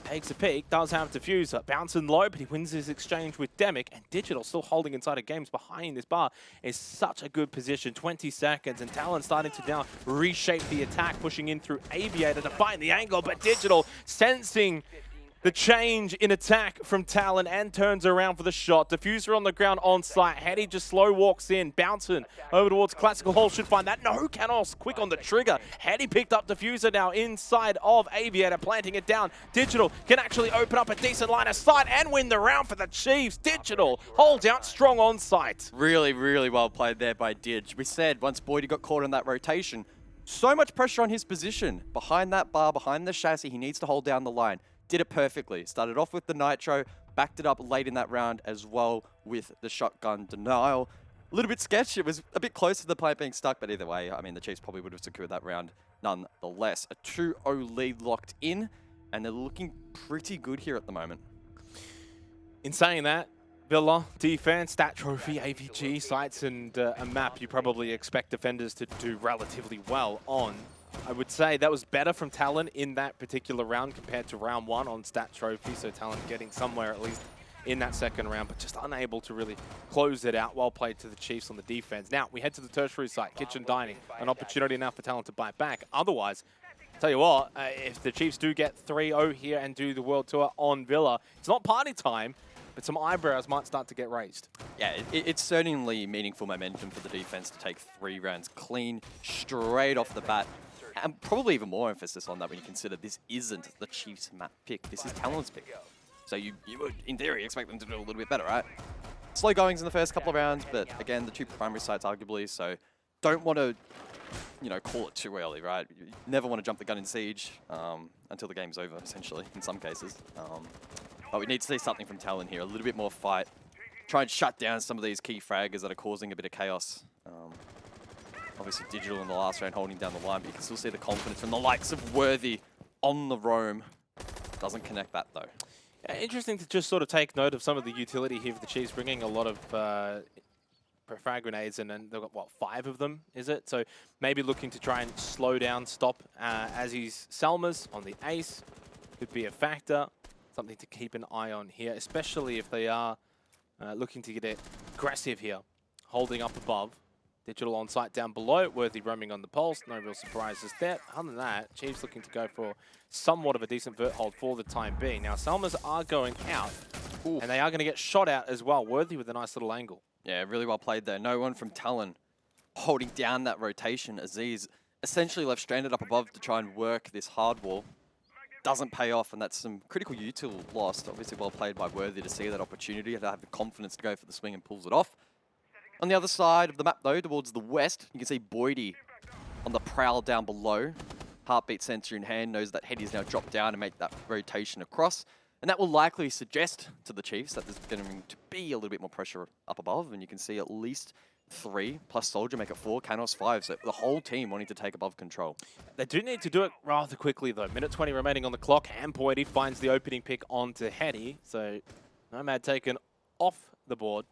takes a peek, does have Diffuser. Bouncing low, but he wins his exchange with Demic. And Digital still holding inside of games behind this bar is such a good position. 20 seconds, and Talon starting to now reshape the attack, pushing in through Aviator to find the angle. But Digital sensing the change in attack from Talon and turns around for the shot. Diffuser on the ground on site. Hetty just slow walks in. Bouncing over towards Classical Hall. Should find that. No, Canos quick on the trigger. Hetty picked up Diffuser now inside of Aviator, planting it down. Digital can actually open up a decent line of sight and win the round for the Chiefs. Digital holds out strong on site. Really, really well played there by Dig. We said once Boydie got caught in that rotation, so much pressure on his position. Behind that bar, behind the chassis, he needs to hold down the line. Did it perfectly. Started off with the Nitro, backed it up late in that round as well with the shotgun denial. A little bit sketch. It was a bit close to the pipe being stuck, but either way, I mean, the Chiefs probably would have secured that round nonetheless. A 2-0 lead locked in, and they're looking pretty good here at the moment. In saying that, Villa, defense, stat trophy, AVG, sites, and a map you probably expect defenders to do relatively well on. I would say that was better from Talon in that particular round compared to round one on stat trophy. So Talon getting somewhere at least in that second round, but just unable to really close it out. Well played to the Chiefs on the defense. Now we head to the tertiary site, kitchen dining. An opportunity now for Talon to bite back. Otherwise, tell you what, if the Chiefs do get 3-0 here and do the World Tour on Villa, it's not party time, but some eyebrows might start to get raised. Yeah, it's certainly meaningful momentum for the defense to take 3 rounds clean, straight off the bat. And probably even more emphasis on that when you consider this isn't the Chiefs map pick. This is Talon's pick. So you would, in theory, expect them to do a little bit better, right? Slow goings in the first couple of rounds, but again, the 2 primary sites arguably, so don't want to, call it too early, right? You never want to jump the gun in Siege until the game's over, essentially, in some cases. But we need to see something from Talon here, a little bit more fight. Try and shut down some of these key fraggers that are causing a bit of chaos. Obviously Digital in the last round holding down the line, but you can still see the confidence from the likes of Worthy on the roam. Doesn't connect that though. Yeah, interesting to just sort of take note of some of the utility here for the Chiefs, bringing a lot of frag grenades, and then they've got, what, 5 of them, is it? So maybe looking to try and slow down, stop Azzy's Selmas on the ace could be a factor. Something to keep an eye on here, especially if they are looking to get aggressive here, holding up above. Digital on site down below, Worthy roaming on the pulse, no real surprises there. Other than that, Chiefs looking to go for somewhat of a decent vert hold for the time being. Now, Selmas are going out, and they are going to get shot out as well. Worthy with a nice little angle. Yeah, really well played there. No one from Talon holding down that rotation. Aziz essentially left stranded up above to try and work this hard wall. Doesn't pay off, and that's some critical util lost. Obviously well played by Worthy to see that opportunity, to have the confidence to go for the swing and pulls it off. On the other side of the map, though, towards the west, you can see Boydie on the prowl down below. Heartbeat sensor in hand, knows that Hetty's now dropped down and make that rotation across. And that will likely suggest to the Chiefs that there's going to be a little bit more pressure up above, and you can see at least 3, plus Soldier make it 4, Canos 5. So the whole team wanting to take above control. They do need to do it rather quickly, though. Minute 20 remaining on the clock, and Boydie finds the opening pick onto Hetty. So Nomad taken off the board.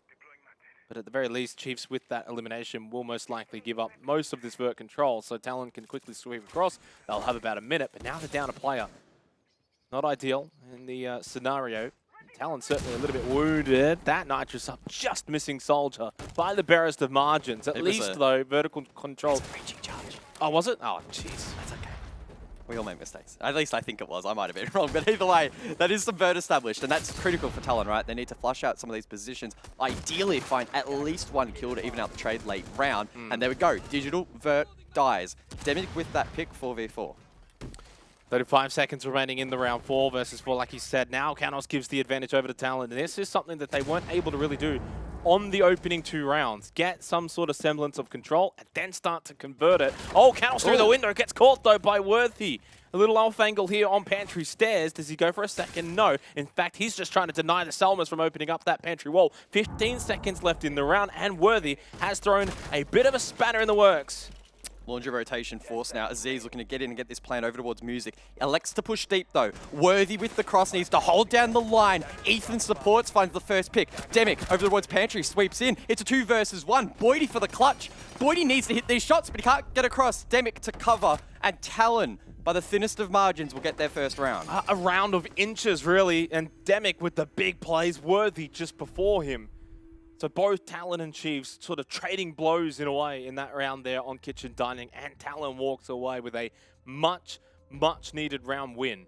But at the very least, Chiefs with that elimination will most likely give up most of this vert control, so Talon can quickly sweep across. They'll have about a minute, but now they're down a player. Not ideal in the scenario. Talon certainly a little bit wounded. That Nitrous up just missing Soldier by the barest of margins. At least, though, vertical control. Breaching charge. Oh, was it? Oh, jeez. That's okay. We all make mistakes. At least I think it was. I might have been wrong. But either way, that is some Vert established. And that's critical for Talon, right? They need to flush out some of these positions. Ideally, find at least one kill to even out the trade late round. And there we go. Digital, Vert, dies. Demic with that pick 4v4. 35 seconds remaining in the round 4 versus 4, like you said. Now Canos gives the advantage over to Talon. And this is something that they weren't able to really do on the opening 2 rounds. Get some sort of semblance of control and then start to convert it. Oh, Canos through the window. Gets caught, though, by Worthy. A little off angle here on Pantry Stairs. Does he go for a second? No. In fact, he's just trying to deny the Selmas from opening up that pantry wall. 15 seconds left in the round, and Worthy has thrown a bit of a spanner in the works. Laundry rotation force now. Aziz looking to get in and get this plan over towards Music. Elects to push deep though. Worthy with the cross needs to hold down the line. Ethan supports, finds the first pick. Demic over towards Pantry, sweeps in. It's a 2 versus 1. Boydie for the clutch. Boydie needs to hit these shots, but he can't get across. Demic to cover, and Talon, by the thinnest of margins, will get their first round. A round of inches, really, and Demic with the big plays. Worthy just before him. So both Talon and Chiefs sort of trading blows in a way in that round there on Kitchen Dining, and Talon walks away with a much, much needed round win.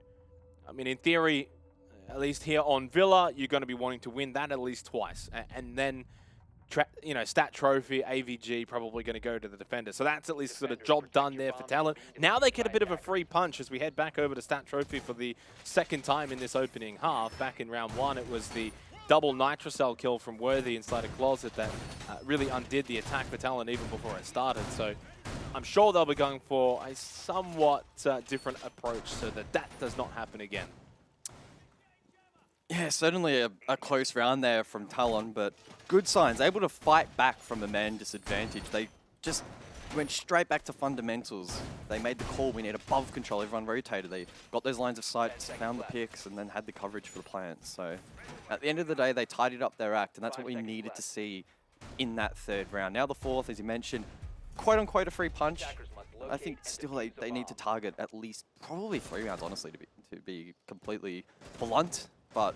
I mean, in theory, at least here on Villa, you're going to be wanting to win that at least twice. And then, stat trophy, AVG, probably going to go to the defender. So that's at least sort of job done there for Talon. Now they get a bit of a free punch as we head back over to stat trophy for the second time in this opening half. Back in round 1, it was the double Nitrocell kill from Worthy inside a closet that really undid the attack for Talon even before it started. So I'm sure they'll be going for a somewhat different approach so that that does not happen again. Yeah, certainly a close round there from Talon, but good signs. Able to fight back from a man disadvantage. They just went straight back to fundamentals. They made the call, we need above control. Everyone rotated. They got those lines of sight, found the picks, and then had the coverage for the plants. So at the end of the day, they tidied up their act, and that's what we needed to see in that 3rd round. Now the 4th, as you mentioned, quote-unquote a free punch. I think still they need to target at least probably 3 rounds, honestly, to be completely blunt, but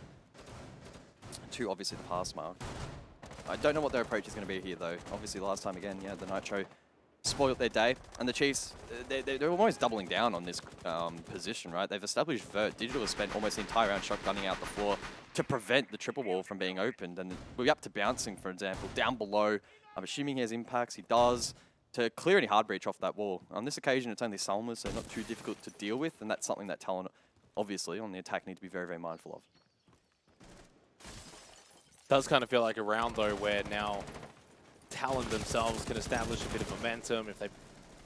2 obviously the pass mark. I don't know what their approach is going to be here, though. Obviously, last time again, yeah, the Nitro spoiled their day, and the Chiefs, they're almost doubling down on this position, right? They've established Vert. Digital has spent almost the entire round shotgunning out the floor to prevent the triple wall from being opened, and we're up to bouncing, for example, down below. I'm assuming he has impacts. He does, to clear any hard breach off that wall. On this occasion, it's only Salmas, so not too difficult to deal with, and that's something that Talon, obviously, on the attack need to be very, very mindful of. Does kind of feel like a round, though, where now Talon themselves can establish a bit of momentum. If they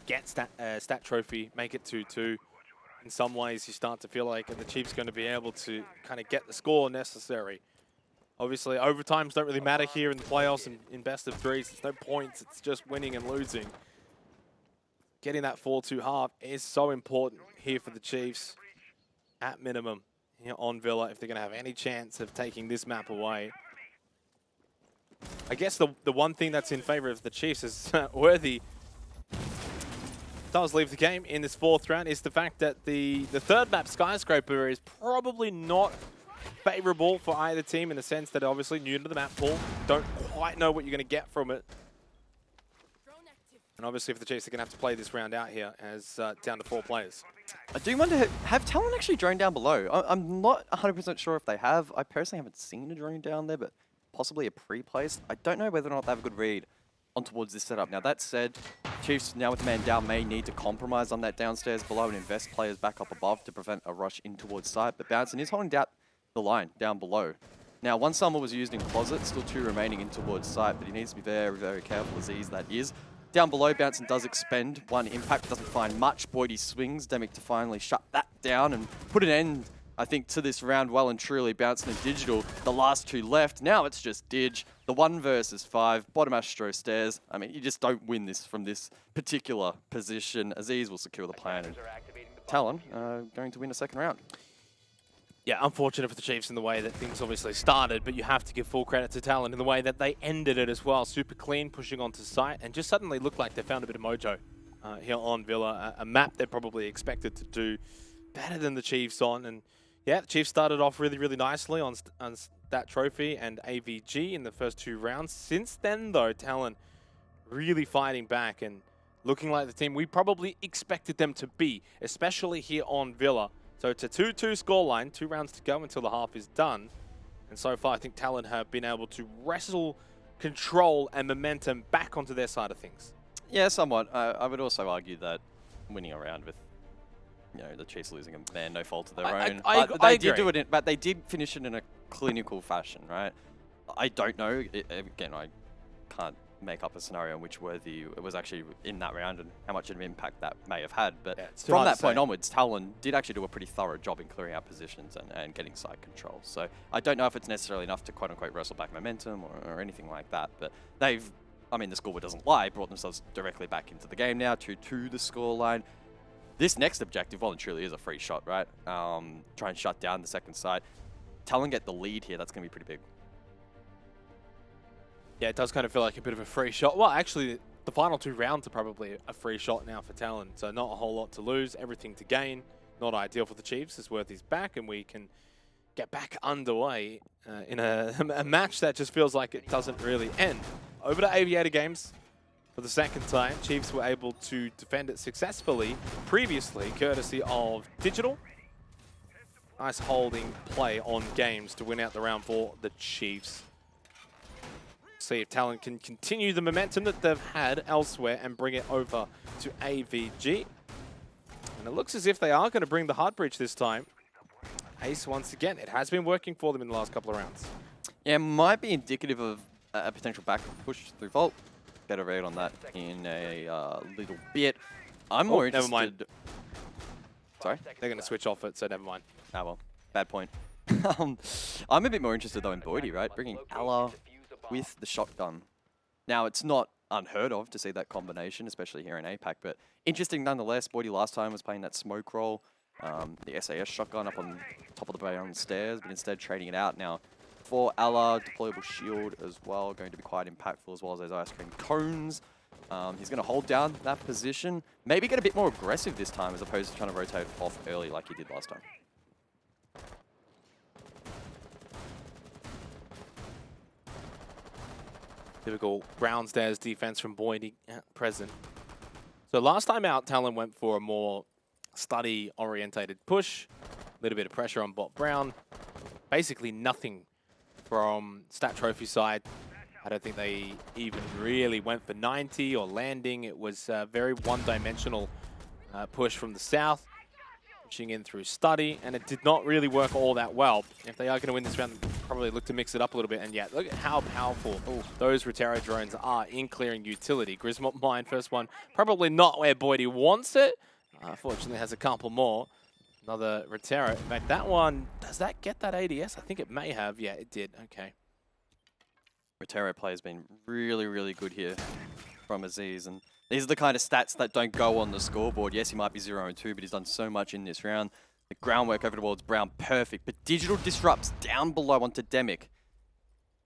get stat trophy, make it 2-2. In some ways, you start to feel like the Chiefs going to be able to kind of get the score necessary. Obviously, overtimes don't really matter here in the playoffs and in best of 3s. It's no points. It's just winning and losing. Getting that 4-2 half is so important here for the Chiefs, at minimum, here on Villa, if they're going to have any chance of taking this map away. I guess the one thing that's in favor of the Chiefs is Worthy does leave the game in this 4th round is the fact that the 3rd map, Skyscraper, is probably not favorable for either team in the sense that obviously new to the map pool, don't quite know what you're going to get from it. And obviously for the Chiefs, they're going to have to play this round out here as down to 4 players. I do wonder, have Talon actually droned down below? I'm not 100% sure if they have. I personally haven't seen a drone down there, but possibly a pre-placed. I don't know whether or not they have a good read on towards this setup. Now that said, Chiefs now with the man down may need to compromise on that downstairs below and invest players back up above to prevent a rush in towards site. But Bouncing is holding down the line down below. Now one summer was used in closet, still 2 remaining in towards site, but he needs to be very, very careful. Aziz that is. Down below, Bouncing does expend 1 impact, doesn't find much. Boydie swings, Demic to finally shut that down and put an end, I think, to this round well and truly. Bouncing and Digital, the last 2 left. Now it's just Dig, the 1 versus 5, bottom Astro Stairs. I mean, you just don't win this from this particular position. Aziz will secure the plan, and Talon going to win a 2nd round. Yeah, unfortunate for the Chiefs in the way that things obviously started, but you have to give full credit to Talon in the way that they ended it as well. Super clean, pushing onto site, and just suddenly looked like they found a bit of mojo here on Villa. A map they probably expected to do better than the Chiefs on. And yeah, the Chiefs started off really, really nicely on Stat Trophy and AVG in the first 2 rounds. Since then, though, Talon really fighting back, and looking like the team we probably expected them to be, especially here on Villa. So it's a 2-2 scoreline, 2 rounds to go until the half is done. And so far, I think Talon have been able to wrestle control and momentum back onto their side of things. Yeah, somewhat. I would also argue that winning a round with, the Chiefs losing a man, no fault of their own. I did agree. do it, but they did finish it in a clinical fashion, right? I don't know. Again, I can't make up a scenario in which Worthy was actually in that round and how much of an impact that may have had. But Yeah, it's too from hard that to point say. onwards, Talon did actually do a pretty thorough job in clearing out positions and getting side control. So I don't know if it's necessarily enough to quote-unquote wrestle back momentum or anything like that. But they've, the scoreboard doesn't lie, brought themselves directly back into the game now, 2-2 the scoreline. This next objective, well and truly, is a free shot, right? Try and shut down the second side. Talon get the lead here, that's going to be pretty big. Yeah, it does kind of feel like a bit of a free shot. Well, actually, the final 2 rounds are probably a free shot now for Talon. So not a whole lot to lose, everything to gain. Not ideal for the Chiefs as Worthy's back, and we can get back underway in a match that just feels like it doesn't really end. Over to Aviator Games for the second time. Chiefs were able to defend it successfully previously, courtesy of Digital. Nice holding play on Games to win out the round for the Chiefs. See if Talon can continue the momentum that they've had elsewhere and bring it over to AVG. And it looks as if they are going to bring the hard breach this time. Ace once again. It has been working for them in the last couple of rounds. Yeah, might be indicative of a potential back push through Vault. Better read on that in a little bit. I'm more interested. Never mind. Sorry? They're going to switch off it, so never mind. Ah, well, bad point. I'm a bit more interested, though, in Boydie, right? Bringing Allah with the shotgun. Now, it's not unheard of to see that combination, especially here in APAC, but interesting nonetheless. Boydie last time was playing that smoke roll, the SAS shotgun up on top of the bay on the stairs, but instead trading it out now for Allah. Deployable shield as well, going to be quite impactful, as well as those ice cream cones. He's going to hold down that position, maybe get a bit more aggressive this time as opposed to trying to rotate off early like he did last time. Typical Brownstairs defense from Boydie at present. So last time out, Talon went for a more study-orientated push. A little bit of pressure on bot Brown. Basically nothing from Stat Trophy side. I don't think they even really went for 90 or landing. It was a very one-dimensional push from the south. Pushing in through study, and it did not really work all that well. If they are going to win this round, probably look to mix it up a little bit. And yeah, look at how powerful those Rotero drones are in clearing utility. Grismont Mine, first one, probably not where Boydie wants it. Fortunately, has a couple more. Another Rotero. In fact, that one, does that get that ADS? I think it may have. Yeah, it did. Okay. Rotero play has been really, really good here from Aziz, and these are the kind of stats that don't go on the scoreboard. Yes, he might be 0-2, but he's done so much in this round. The groundwork over towards Brown, perfect. But Digital disrupts down below onto Demic.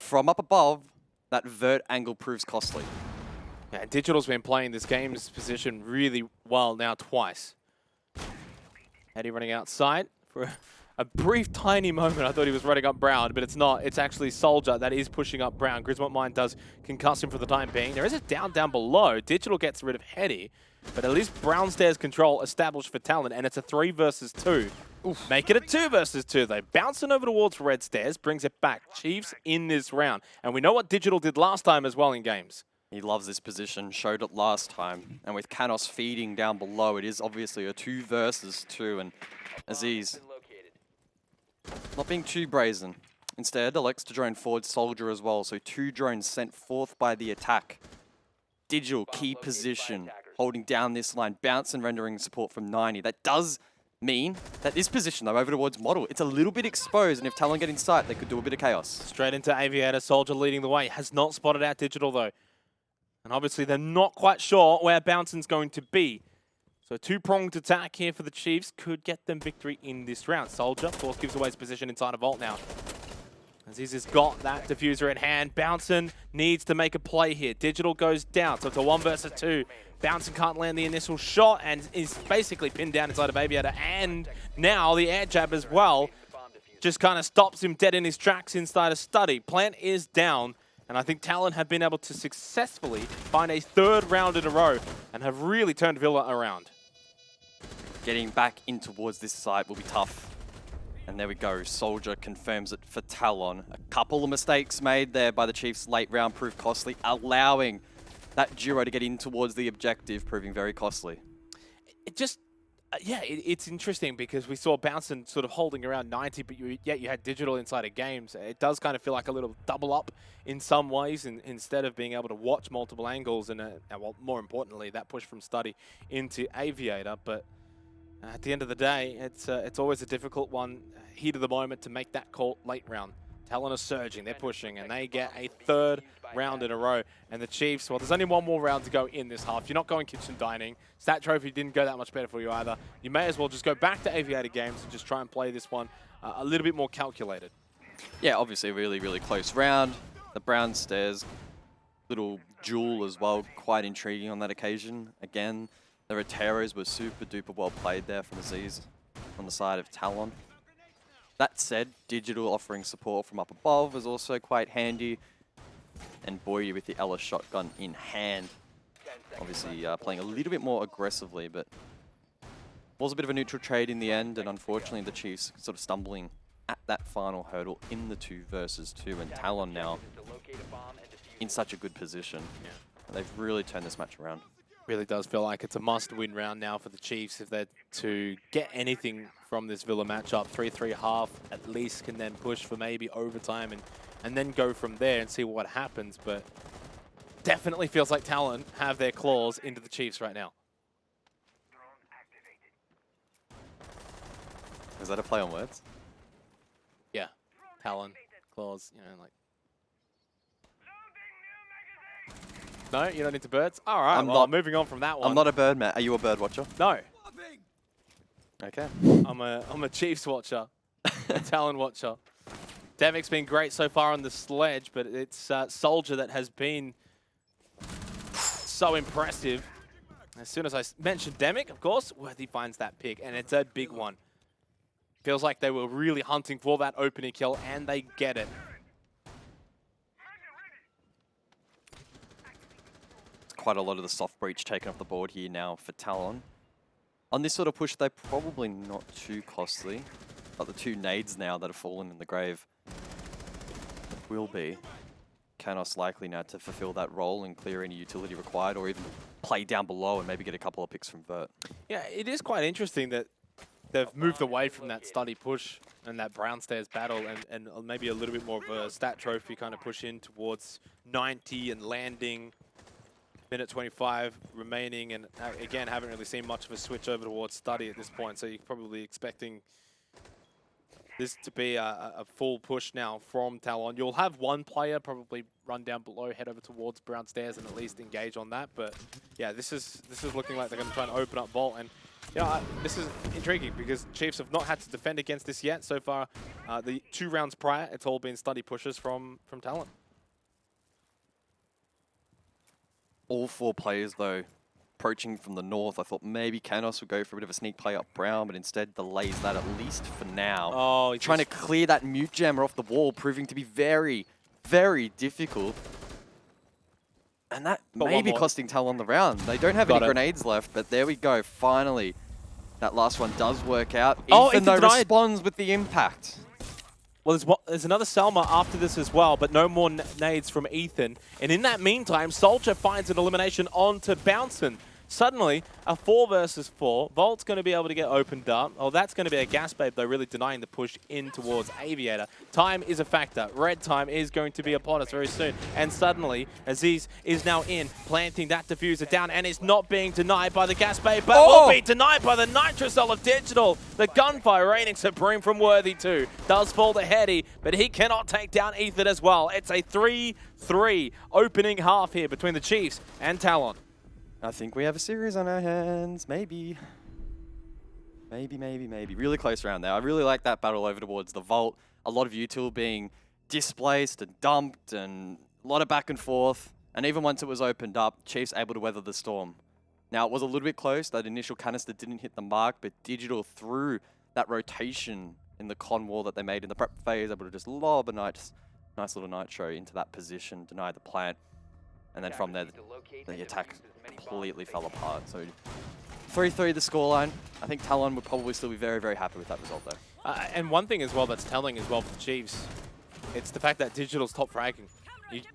From up above, that vert angle proves costly. Yeah, Digital's been playing this game's position really well now twice. Eddie running outside for a brief, tiny moment. I thought he was running up Brown, but it's not. It's actually Soldier that is pushing up Brown. Grismont Mine does concuss him for the time being. There is a down below. Digital gets rid of Hetty, but at least Brown Stairs control established for Talon, and it's a 3 versus 2. Oof. Make it a 2 versus 2. They bouncing over towards Red Stairs, brings it back. Chiefs in this round. And we know what Digital did last time as well in games. He loves this position, showed it last time. And with Canos feeding down below, it is obviously a 2 versus 2. And Aziz, not being too brazen. Instead, elects to drone forward Soldier as well. So 2 drones sent forth by the attack. Digital, key position, holding down this line. Bounce and rendering support from 90. That does mean that this position, though, over towards Model, it's a little bit exposed. And if Talon get in sight, they could do a bit of chaos. Straight into Aviator. Soldier leading the way. Has not spotted out Digital, though. And obviously, they're not quite sure where Bouncing's going to be. So 2-pronged attack here for the Chiefs could get them victory in this round. Soldier, of course, gives away his position inside a vault now. Aziz has got that diffuser in hand. Bouncing needs to make a play here. Digital goes down, so it's a 1 versus 2. Bouncing can't land the initial shot and is basically pinned down inside of Aviator. And now the air jab as well just kind of stops him dead in his tracks inside a study. Plant is down. And I think Talon have been able to successfully find a third round in a row and have really turned Villa around. Getting back in towards this site will be tough. And there we go, Soldier confirms it for Talon. A couple of mistakes made there by the Chiefs late round proved costly, allowing that duo to get in towards the objective, proving very costly. It just, yeah, it's interesting because we saw Bouncin sort of holding around 90, but yet you had Digital inside of games. It does kind of feel like a little double up in some ways, instead of being able to watch multiple angles and, well, more importantly, that push from Study into Aviator. But at the end of the day, it's always a difficult one, heat of the moment, to make that call late round. Talon are surging, they're pushing, and they get a third round in a row. And the Chiefs, well, there's only one more round to go in this half. You're not going kitchen dining. Stat Trophy didn't go that much better for you either. You may as well just go back to Aviator games and just try and play this one a little bit more calculated. Yeah, obviously a really, really close round. The Brown Stairs, little duel as well, quite intriguing on that occasion. Again, the Roteros were super duper well played there from the Z's on the side of Talon. That said, Digital offering support from up above is also quite handy. And Boye with the Ella shotgun in hand. Obviously playing a little bit more aggressively, but was a bit of a neutral trade in the end. And unfortunately, the Chiefs sort of stumbling at that final hurdle in the 2 versus 2. And Talon now in such a good position. Yeah. They've really turned this match around. Really does feel like it's a must-win round now for the Chiefs if they're to get anything from this Villa matchup. 3-3 half at least can then push for maybe overtime and then go from there and see what happens. But definitely feels like Talon have their claws into the Chiefs right now. Is that a play on words? Yeah, Talon, claws, you know, like. No, you're not into birds? All right, well, moving on from that one. I'm not a bird man. Are you a bird watcher? No. Okay. I'm a Chiefs watcher, a Talon watcher. Demic's been great so far on the sledge, but it's Soldier that has been so impressive. As soon as I mentioned Demic, of course, Worthy finds that pick, and it's a big one. Feels like they were really hunting for that opening kill, and they get it. Quite a lot of the soft breach taken off the board here now for Talon. On this sort of push, they're probably not too costly, but the 2 nades now that have fallen in the grave will be. Canos likely now to fulfill that role and clear any utility required, or even play down below and maybe get a couple of picks from Vert. Yeah, it is quite interesting that they've moved away from that Study push and that Brown Stairs battle and maybe a little bit more of a stat trophy kind of push in towards 90 and landing. Minute 25 remaining, and again, haven't really seen much of a switch over towards Study at this point, so you're probably expecting this to be a full push now from Talon. You'll have one player probably run down below, head over towards Brown Stairs, and at least engage on that. But yeah, this is looking like they're going to try and open up Vault, and yeah, this is intriguing because Chiefs have not had to defend against this yet so far. The 2 rounds prior, it's all been Study pushes from Talon. All 4 players, though, approaching from the north. I thought maybe Canos would go for a bit of a sneak play up Brown, but instead delays that at least for now. Oh, he's trying to clear that mute jammer off the wall, proving to be very, very difficult. And that may be costing Talon the round. They don't have any grenades left, but there we go. Finally, that last one does work out. Ethan, though, responds with the impact. Well, there's another Selma after this as well, but no more nades from Ethan. And in that meantime, Soldier finds an elimination onto Bouncin. Suddenly, a 4 versus 4. Volt's going to be able to get opened up. Oh, that's going to be a gas babe, though, really denying the push in towards Aviator. Time is a factor. Red time is going to be upon us very soon. And suddenly, Aziz is now in, planting that diffuser down, and is not being denied by the gas babe, but will be denied by the Nitrocell of Digital. The gunfire reigning supreme from Worthy too. Does fall to Heady, but he cannot take down Ethan as well. It's a 3-3 opening half here between the Chiefs and Talon. I think we have a series on our hands. Maybe. Maybe. Really close round there. I really like that battle over towards the Vault. A lot of util being displaced and dumped and a lot of back and forth. And even once it was opened up, Chiefs able to weather the storm. Now, it was a little bit close. That initial canister didn't hit the mark, but Digital, through that rotation in the con wall that they made in the prep phase, able to just lob a nice Nice little Nitro into that position, deny the plant. And then from there, the attack completely fell apart. So 3-3 the scoreline. I think Talon would probably still be very, very happy with that result, though. And one thing as well that's telling as well for the Chiefs, it's the fact that Digital's top fragging.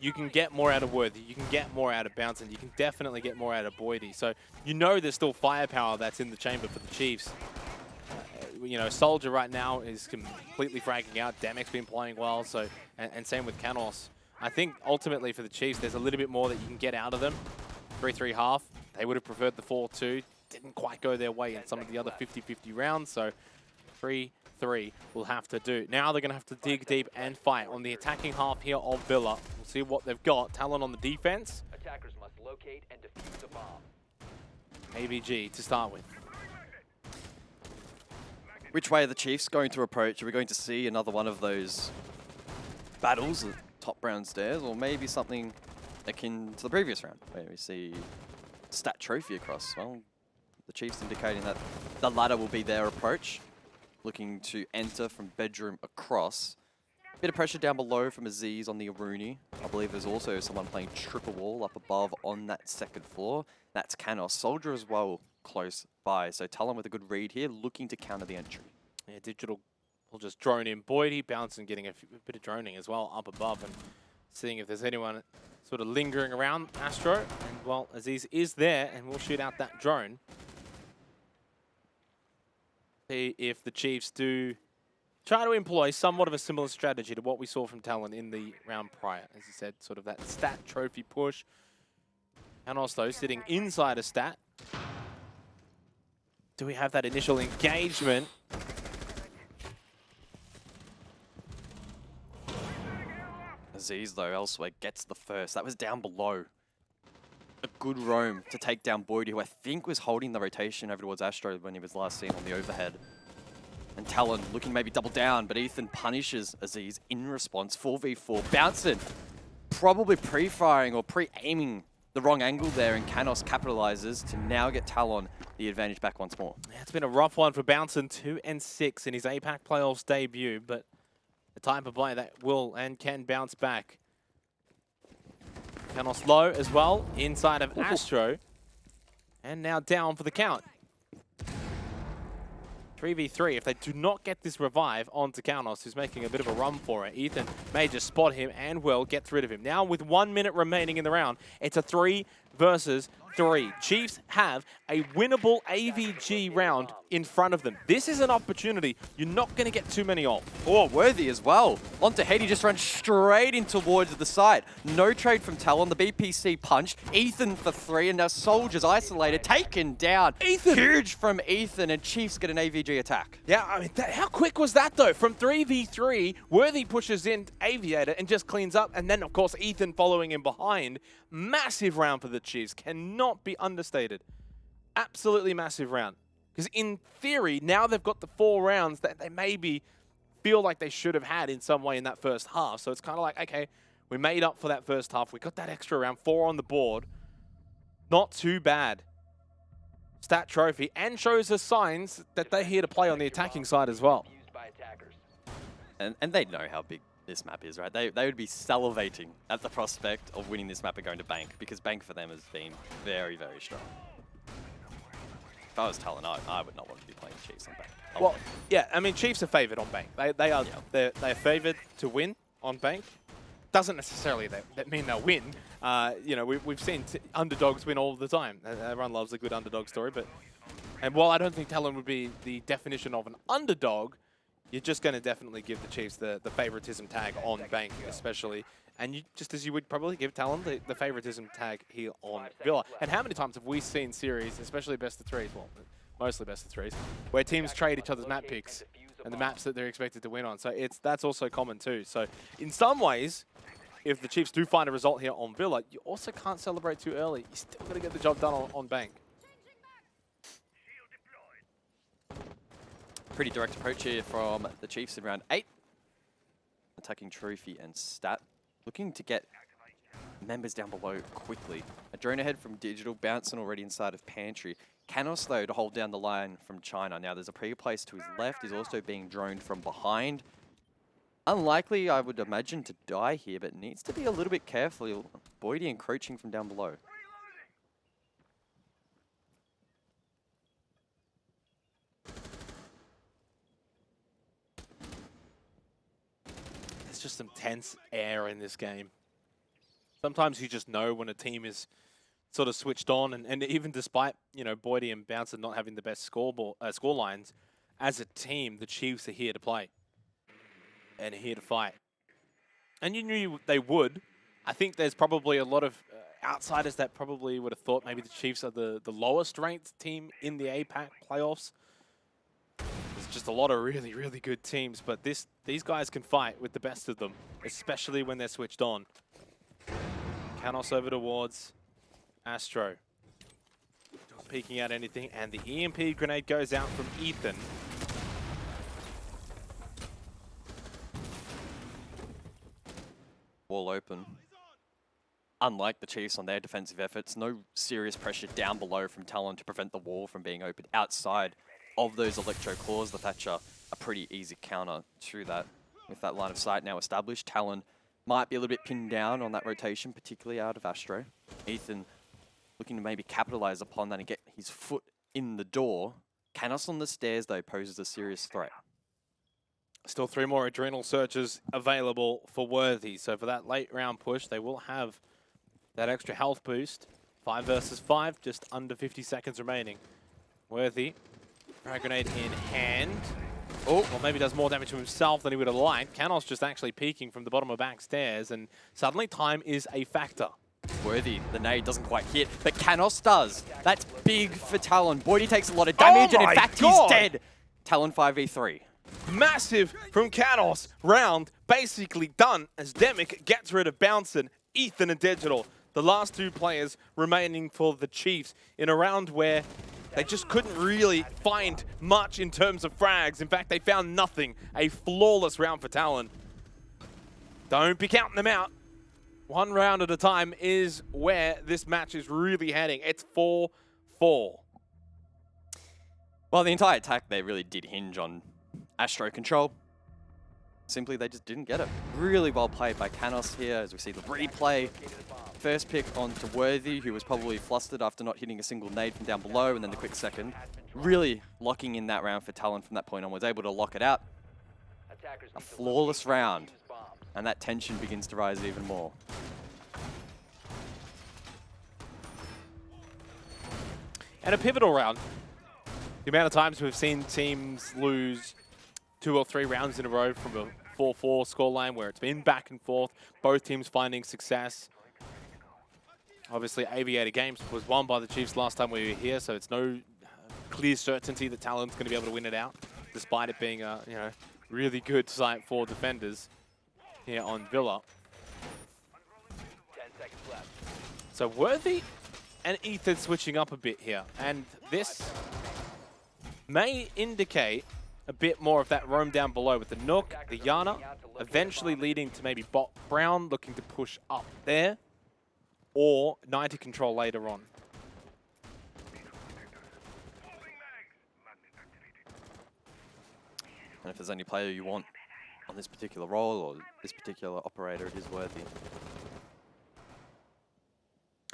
You can get more out of Worthy, you can get more out of Bouncing, you can definitely get more out of Boydie. So you know there's still firepower that's in the chamber for the Chiefs. You know, Soldier right now is completely fragging out. Demek's been playing well, so and same with Canos. I think ultimately for the Chiefs, there's a little bit more that you can get out of them. 3-3 half. They would have preferred the 4-2. Didn't quite go their way in some of the other 50-50 rounds, so 3-3 will have to do. Now they're going to have to dig deep and fight on the attacking half here of Villa. We'll see what they've got. Talon on the defense. Attackers must locate and defuse the bomb. AVG to start with. Which way are the Chiefs going to approach? Are we going to see another one of those battles at top brown stairs, or maybe something akin to the previous round, where we see stat trophy across? Well, the Chiefs indicating that the ladder will be their approach, looking to enter from bedroom across. Bit of pressure down below from Aziz on the Aruni. I believe there's also someone playing triple wall up above on that second floor. That's Canos. Soldier as well close by. So Talon with a good read here, looking to counter the entry. Yeah, Digital will just drone in Boydie, Bouncing getting a bit of droning as well up above and seeing if there's anyone sort of lingering around Astro. And well, Aziz is there and will shoot out that drone. See if the Chiefs do try to employ somewhat of a similar strategy to what we saw from Talon in the round prior. As you said, sort of that stat trophy push. And also sitting inside a stat. Do we have that initial engagement? Aziz, though, elsewhere gets the first. That was down below. A good roam to take down Boydie, who I think was holding the rotation over towards Astro when he was last seen on the overhead. And Talon looking maybe double down, but Ethan punishes Aziz in response. 4v4. Bouncing, probably pre-firing or pre-aiming the wrong angle there, and Canos capitalizes to now get Talon the advantage back once more. Yeah, it's been a rough one for Bouncing, 2-6 in his APAC playoffs debut, but the type of player that will and can bounce back. Canos low as well, inside of Astro, and now down for the count. 3v3, if they do not get this revive onto Canos, who's making a bit of a run for it, Ethan may just spot him and well gets rid of him. Now with 1 minute remaining in the round, it's a 3 versus 3. Chiefs have a winnable AVG round in front of them. This is an opportunity you're not going to get too many of. Oh, Worthy as well. Onto Head, he just runs straight in towards the side. No trade from Talon, the BPC punched. Ethan for 3, and now Soldier's isolated, taken down. Ethan! Huge from Ethan, and Chiefs get an AVG attack. Yeah, I mean, how quick was that though? From 3v3, Worthy pushes in Aviator and just cleans up, and then of course Ethan following him behind. Massive round for the Chiefs, cannot be understated. Absolutely massive round. Because in theory, now they've got the 4 rounds that they maybe feel like they should have had in some way in that first half. So it's kind of like, okay, we made up for that first half. We got that extra round, 4 on the board. Not too bad. Stat trophy, and shows us signs that they're here to play on the attacking side as well. And they know how big this map is, right? They would be salivating at the prospect of winning this map and going to Bank, because Bank for them has been very, very strong. If I was Talon, I would not want to be playing Chiefs on Bank. Well, yeah, I mean, Chiefs are favoured on Bank. They're favoured to win on Bank. Doesn't necessarily that mean they'll win. You know, we've seen underdogs win all the time. Everyone loves a good underdog story, and while I don't think Talon would be the definition of an underdog, you're just going to definitely give the Chiefs the favoritism tag on Bank, especially. And you, just as you would probably give Talon the favoritism tag here on Villa. And how many times have we seen series, especially best of 3s, well, mostly best of 3s, where teams trade each other's map picks and the maps that they're expected to win on. So that's also common too. So in some ways, if the Chiefs do find a result here on Villa, you also can't celebrate too early. You still got to get the job done on Bank. Pretty direct approach here from the Chiefs in round 8. Attacking trophy and stat. Looking to get members down below quickly. A drone ahead from Digital, bouncing already inside of Pantry. Canos, though, to hold down the line from China. Now, there's a pre-place to his left. He's also being droned from behind. Unlikely, I would imagine, to die here, but needs to be a little bit careful. Boydie encroaching from down below. There's just some tense air in this game. Sometimes you just know when a team is sort of switched on, and even despite, you know, Boydie and Bouncer not having the best score lines, as a team, the Chiefs are here to play and here to fight. And you knew they would. I think there's probably a lot of outsiders that probably would have thought maybe the Chiefs are the lowest ranked team in the APAC playoffs. There's just a lot of really, really good teams, but these guys can fight with the best of them, especially when they're switched on. Canos over towards Astro. Not peeking out anything, and the EMP grenade goes out from Ethan. Wall open. Unlike the Chiefs on their defensive efforts, no serious pressure down below from Talon to prevent the wall from being opened. Outside of those electro claws, the Thatcher, a pretty easy counter to that. With that line of sight now established, Talon might be a little bit pinned down on that rotation, particularly out of Astro. Ethan looking to maybe capitalize upon that and get his foot in the door. Canos on the stairs, though, poses a serious threat. Still 3 more adrenal searches available for Worthy. So for that late round push, they will have that extra health boost. 5 versus 5, just under 50 seconds remaining. Worthy, frag grenade in hand. Oh, well, maybe does more damage to himself than he would have liked. Canos just actually peeking from the bottom of back stairs, and suddenly time is a factor. Worthy, the nade doesn't quite hit, but Canos does. That's big for Talon. Boydie takes a lot of damage, and in fact, he's dead. Talon 5v3. Massive from Canos. Round basically done as Demic gets rid of Bouncin, Ethan and Digital. The last 2 players remaining for the Chiefs in a round where they just couldn't really find much in terms of frags. In fact, they found nothing. A flawless round for Talon. Don't be counting them out. 1 round at a time is where this match is really heading. It's 4-4. Well, the entire attack there really did hinge on Astro control. Simply, they just didn't get it. Really well played by Canos here, as we see the replay. First pick onto Worthy, who was probably flustered after not hitting a single nade from down below, and then the quick second. Really locking in that round for Talon from that point on, was able to lock it out. A flawless round, and that tension begins to rise even more. And a pivotal round. The amount of times we've seen teams lose 2 or 3 rounds in a row from a 4-4 scoreline where it's been back and forth, both teams finding success. Obviously, Aviator Games was won by the Chiefs last time we were here, so it's no clear certainty that Talon's going to be able to win it out, despite it being a really good site for defenders here on Villa. 10 seconds left. So Worthy and Ethan switching up a bit here, and this may indicate a bit more of that roam down below with the Nook, the Yana, eventually leading to maybe Bot Brown looking to push up there, or 90 control later on. And if there's any player you want on this particular role or this particular operator, it is Worthy.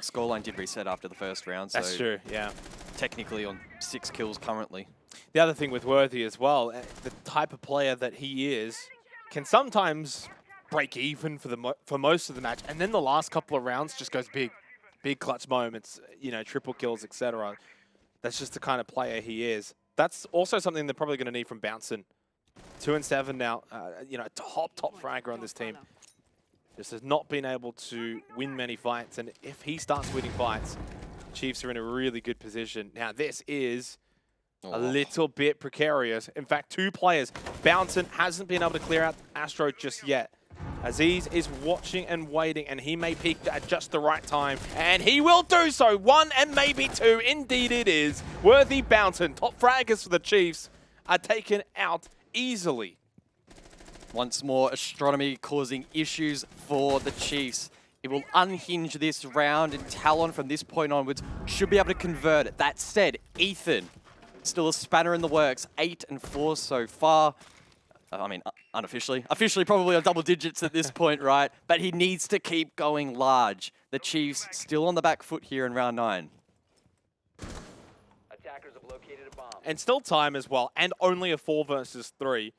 Scoreline did reset after the first round, so That's true, yeah. technically on 6 kills currently. The other thing with Worthy as well, the type of player that he is, can sometimes break even for most of the match, and then the last couple of rounds just goes big clutch moments, you know, triple kills, etc. That's just the kind of player he is. That's also something they're probably going to need from Bouncin. 2-7 now, you know, top fragger on this team. Just has not been able to win many fights, and if he starts winning fights, Chiefs are in a really good position. Now this is a little bit precarious. In fact, 2 players. Bouncin hasn't been able to clear out Astro just yet. Aziz is watching and waiting, and he may peek at just the right time, and he will do so. 1 and maybe 2, indeed it is. Worthy Bouncin, top fraggers for the Chiefs, are taken out easily. Once more, Astronomy causing issues for the Chiefs. It will unhinge this round, and Talon from this point onwards should be able to convert it. That said, Ethan, still a spanner in the works, 8 and 4 so far. I mean, unofficially. Officially probably on double digits at this point, right? But he needs to keep going large. The Chiefs still on the back foot here in round 9. Attackers have located a bomb. And still time as well, and only a 4 versus 3.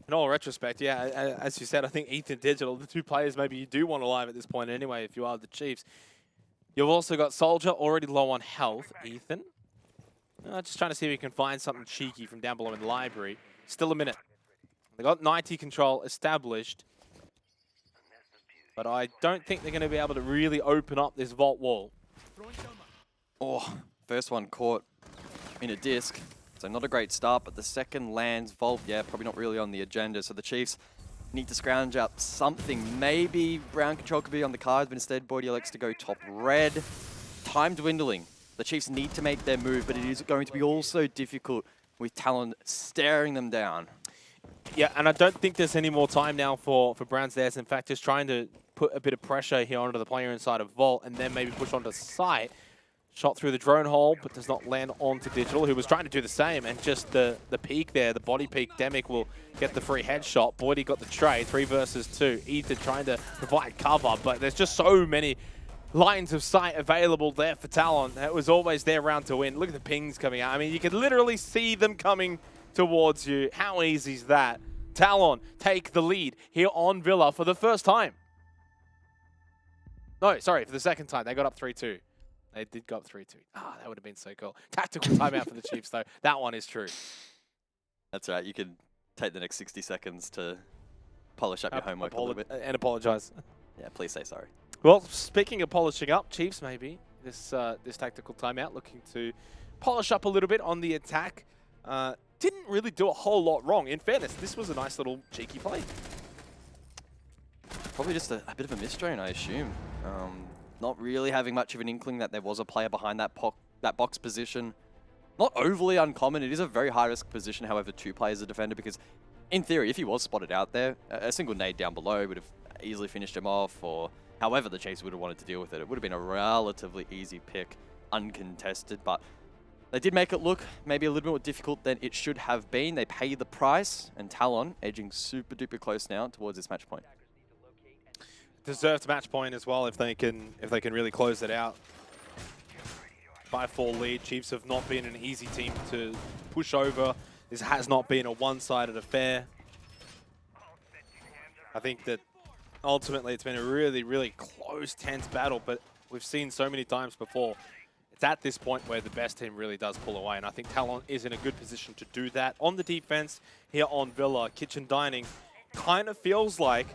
In all retrospect, yeah, as you said, I think Ethan Digital, the 2 players maybe you do want alive at this point anyway if you are the Chiefs. You've also got Soldier already low on health. Ethan, just trying to see if we can find something cheeky from down below in the library. Still a minute. They got 90 control established, but I don't think they're going to be able to really open up this vault wall. Oh, first one caught in a disc. So not a great start, but the second lands vault, yeah, probably not really on the agenda. So the Chiefs need to scrounge up something. Maybe Brown control could be on the cards, but instead Boydie elects to go top red. Time dwindling. The Chiefs need to make their move, but it is going to be also difficult with Talon staring them down. Yeah, and I don't think there's any more time now for Browns there. In fact, just trying to put a bit of pressure here onto the player inside of Vault and then maybe push onto site. Shot through the drone hole, but does not land onto Digital, who was trying to do the same. And just the peek there, the body peek, Demic will get the free headshot. Boydie got the trade, 3 versus 2. Ethan trying to provide cover, but there's just so many lines of sight available there for Talon. It was always their round to win. Look at the pings coming out. I mean, you could literally see them coming towards you. How easy is that? Talon take the lead here on Villa for the first time. No, sorry, for the second time. They got up 3-2. They did go up 3-2. Ah, that would have been so cool. Tactical timeout for the Chiefs, though. That one is true. That's right. You could take the next 60 seconds to polish up your homework a little bit. And apologize. Yeah, please say sorry. Well, speaking of polishing up, Chiefs maybe, this tactical timeout, looking to polish up a little bit on the attack. Didn't really do a whole lot wrong. In fairness, this was a nice little cheeky play. Probably just a bit of a misdrain, I assume. Not really having much of an inkling that there was a player behind that box position. Not overly uncommon. It is a very high-risk position, however, 2 players a defender, because in theory, if he was spotted out there, a single nade down below would have easily finished him off, or however the Chiefs would have wanted to deal with it. It would have been a relatively easy pick, uncontested, but they did make it look maybe a little bit more difficult than it should have been. They pay the price, and Talon edging super duper close now towards this match point. Deserved match point as well if they can really close it out. 5-4 lead. Chiefs have not been an easy team to push over. This has not been a one-sided affair. I think that ultimately it's been a really, really close, tense battle, but we've seen so many times before. It's at this point where the best team really does pull away, and I think Talon is in a good position to do that. On the defense here on Villa, Kitchen Dining kind of feels like,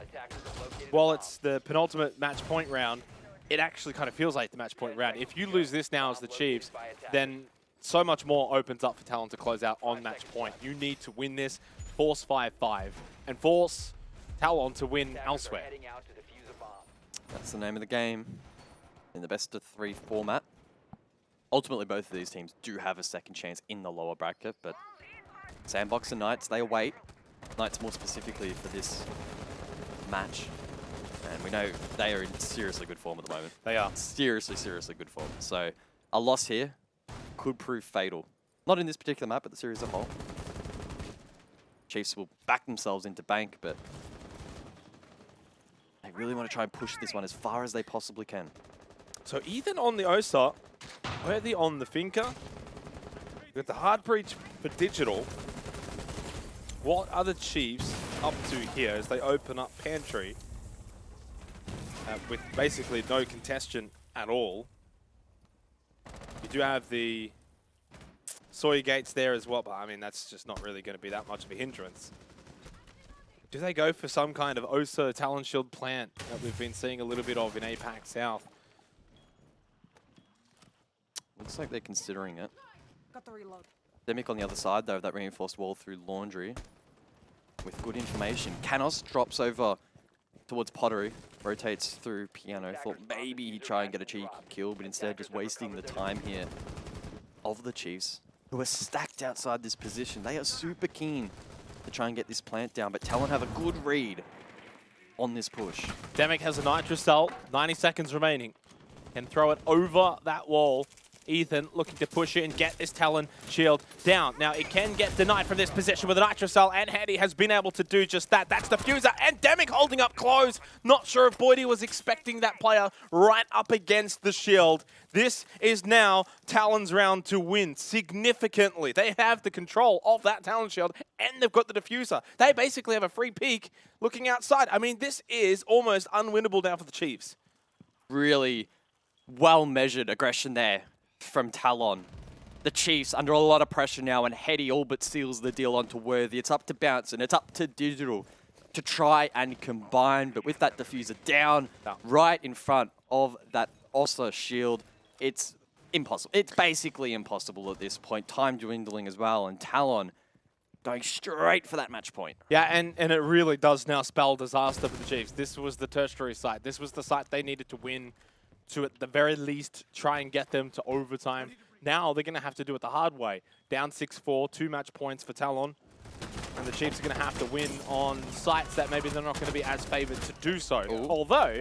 while it's the penultimate match point round, it actually kind of feels like the match point round. If you lose this now as the Chiefs, then so much more opens up for Talon to close out on match point. You need to win this, force 5-5, and force Talon to win elsewhere. That's the name of the game in the best of 3 format. Ultimately, both of these teams do have a second chance in the lower bracket, but Sandbox and Knights, they await. Knights more specifically for this match. And we know they are in seriously good form at the moment. They are. Seriously, seriously good form. So a loss here could prove fatal. Not in this particular map, but the series as a whole. Chiefs will back themselves into bank, but they really want to try and push this one as far as they possibly can. So Ethan on the OSA, Worthy on the Finker. With the hard breach for Digital. What are the Chiefs up to here as they open up Pantry with basically no contestant at all? You do have the Sawyer Gates there as well, but I mean, that's just not really going to be that much of a hindrance. Do they go for some kind of OSA Talon Shield plant that we've been seeing a little bit of in APAC South? Looks like they're considering it. Got the reload. Demic on the other side, though, of that reinforced wall through Laundry. With good information. Canos drops over towards Pottery. Rotates through Piano. Thought maybe he'd try and get a cheeky kill, but instead just wasting the time here of the Chiefs, who are stacked outside this position. They are super keen to try and get this plant down, but Talon have a good read on this push. Demic has a Nitrous Cell, 90 seconds remaining. Can throw it over that wall. Ethan looking to push it and get this Talon shield down. Now, it can get denied from this position with an Nitrocell, and Hetty has been able to do just that. That's the Fuser, and Demic holding up close. Not sure if Boydie was expecting that player right up against the shield. This is now Talon's round to win significantly. They have the control of that Talon shield, and they've got the diffuser. They basically have a free peek looking outside. I mean, this is almost unwinnable now for the Chiefs. Really well-measured aggression there from Talon. The Chiefs under a lot of pressure now, and Hetty all but seals the deal onto Worthy. It's up to Bounce, and it's up to Digital to try and combine, but with that diffuser down right in front of that Ossa shield, it's impossible. It's basically impossible at this point. Time dwindling as well, and Talon going straight for that match point. Yeah, and it really does now spell disaster for the Chiefs. This was the tertiary site. This was the site they needed to win to, at the very least, try and get them to overtime. Now they're going to have to do it the hard way. Down 6-4, 2 match points for Talon. And the Chiefs are going to have to win on sites that maybe they're not going to be as favored to do so. Ooh. Although,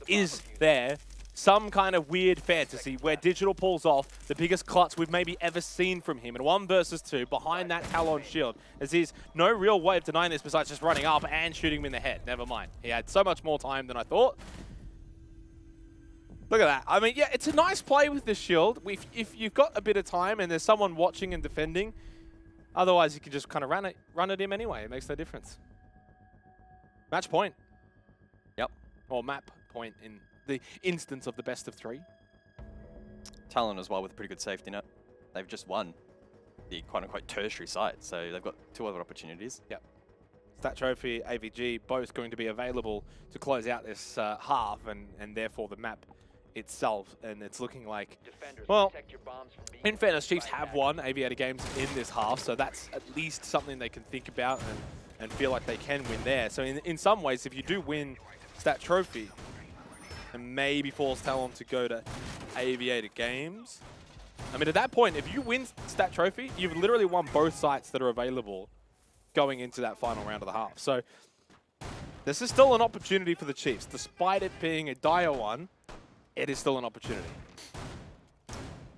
is there some kind of weird fantasy where Digital pulls off the biggest clutch we've maybe ever seen from him in 1 versus 2 behind that Talon shield, as he's no real way of denying this besides just running up and shooting him in the head. Never mind. He had so much more time than I thought. Look at that. I mean, yeah, it's a nice play with the shield. If you've got a bit of time and there's someone watching and defending, otherwise you can just kind of run at him anyway. It makes no difference. Match point. Yep. Or map point in the instance of the best of 3. Talon as well with a pretty good safety net. They've just won the quote-unquote tertiary site, so they've got 2 other opportunities. Yep. Stat Trophy, AVG, both going to be available to close out this half and therefore the map itself. And it's looking like, well, in fairness, Chiefs have won Aviator games in this half, so that's at least something they can think about and feel like they can win there. So in some ways, if you do win Stat Trophy, and maybe force Talon to go to Aviator games. I mean, at that point, if you win Stat Trophy, you've literally won both sites that are available going into that final round of the half. So this is still an opportunity for the Chiefs. Despite it being a dire one, it is still an opportunity.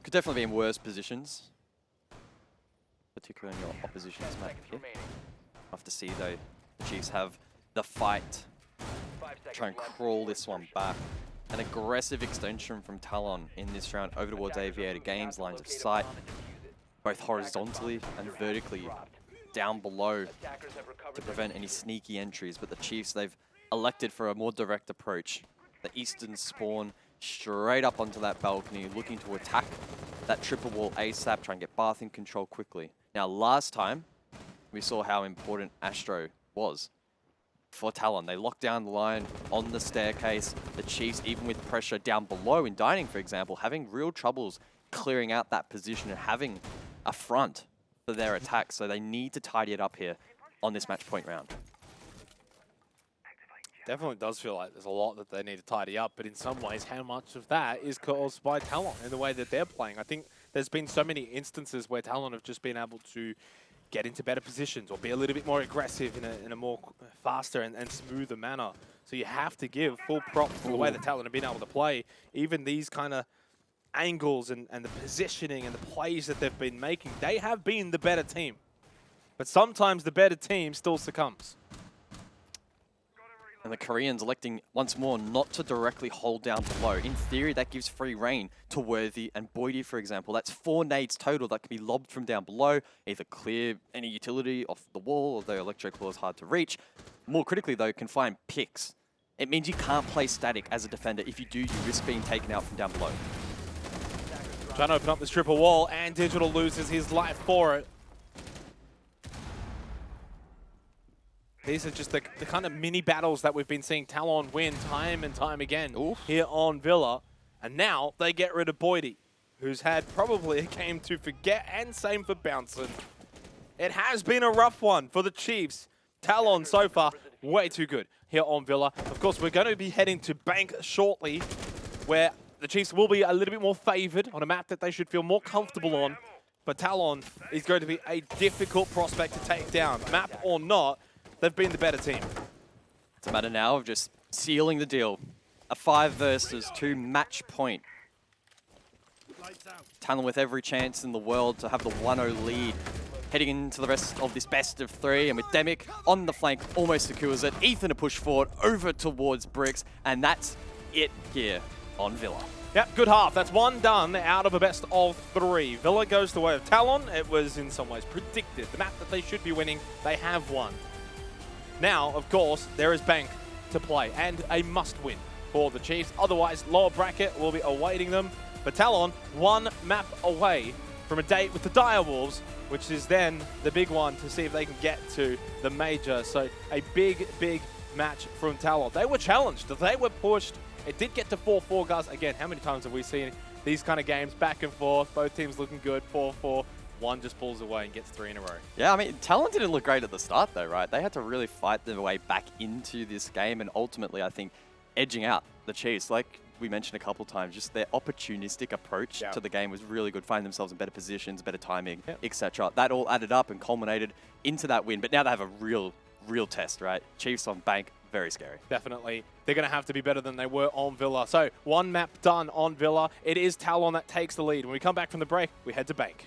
Could definitely be in worse positions, particularly in your opposition's map here. Have to see, though, the Chiefs have the fight. Try and crawl this one back. An aggressive extension from Talon in this round over towards Aviator Games, lines of sight, both horizontally and vertically down below to prevent any sneaky entries. But the Chiefs, they've elected for a more direct approach. The Eastern spawn straight up onto that balcony, looking to attack that triple wall ASAP, try and get Bath in control quickly. Now, last time, we saw how important Astro was for Talon. They locked down the line on the staircase. The Chiefs, even with pressure down below in Dining, for example, having real troubles clearing out that position and having a front for their attack. So they need to tidy it up here on this match point round. Definitely does feel like there's a lot that they need to tidy up, but in some ways, how much of that is caused by Talon in the way that they're playing? I think there's been so many instances where Talon have just been able to get into better positions or be a little bit more aggressive in a more faster and smoother manner. So you have to give full props to the way that Talon have been able to play. Even these kind of angles and the positioning and the plays that they've been making, they have been the better team. But sometimes the better team still succumbs. And the Koreans electing once more not to directly hold down below. In theory, that gives free reign to Worthy and Boydie, for example. That's 4 nades total that can be lobbed from down below, either clear any utility off the wall, although Electro Claw is hard to reach. More critically, though, can find picks. It means you can't play static as a defender. If you do, you risk being taken out from down below. Trying to open up this triple wall, and Digital loses his life for it. These are just the kind of mini battles that we've been seeing Talon win time and time again here on Villa. And now they get rid of Boydie, who's had probably a game to forget, and same for Bouncin. It has been a rough one for the Chiefs. Talon so far, way too good here on Villa. Of course, we're going to be heading to Bank shortly, where the Chiefs will be a little bit more favored on a map that they should feel more comfortable on. But Talon is going to be a difficult prospect to take down. Map or not, they've been the better team. It's a matter now of just sealing the deal. A 5 versus 2 match point. Talon with every chance in the world to have the 1-0 lead. Heading into the rest of this best of 3, and with Demic on the flank, almost secures it. Ethan to push forward over towards Bricks, and that's it here on Villa. Yep, good half. That's one done out of a best of 3. Villa goes the way of Talon. It was in some ways predicted. The map that they should be winning, they have won. Now, of course, there is Bank to play, and a must-win for the Chiefs. Otherwise, lower bracket will be awaiting them. But Talon, one map away from a date with the Direwolves, which is then the big one to see if they can get to the major. So a big, big match from Talon. They were challenged. They were pushed. It did get to 4-4, guys. Again, how many times have we seen these kind of games back and forth? Both teams looking good, 4-4. One just pulls away and gets 3 in a row. Yeah, I mean, Talon didn't look great at the start, though, right? They had to really fight their way back into this game, and ultimately, I think, edging out the Chiefs. Like we mentioned a couple times, just their opportunistic approach to the game was really good, finding themselves in better positions, better timing, etc. That all added up and culminated into that win. But now they have a real test, right? Chiefs on Bank, very scary. Definitely. They're going to have to be better than they were on Villa. So one map done on Villa. It is Talon that takes the lead. When we come back from the break, we head to Bank.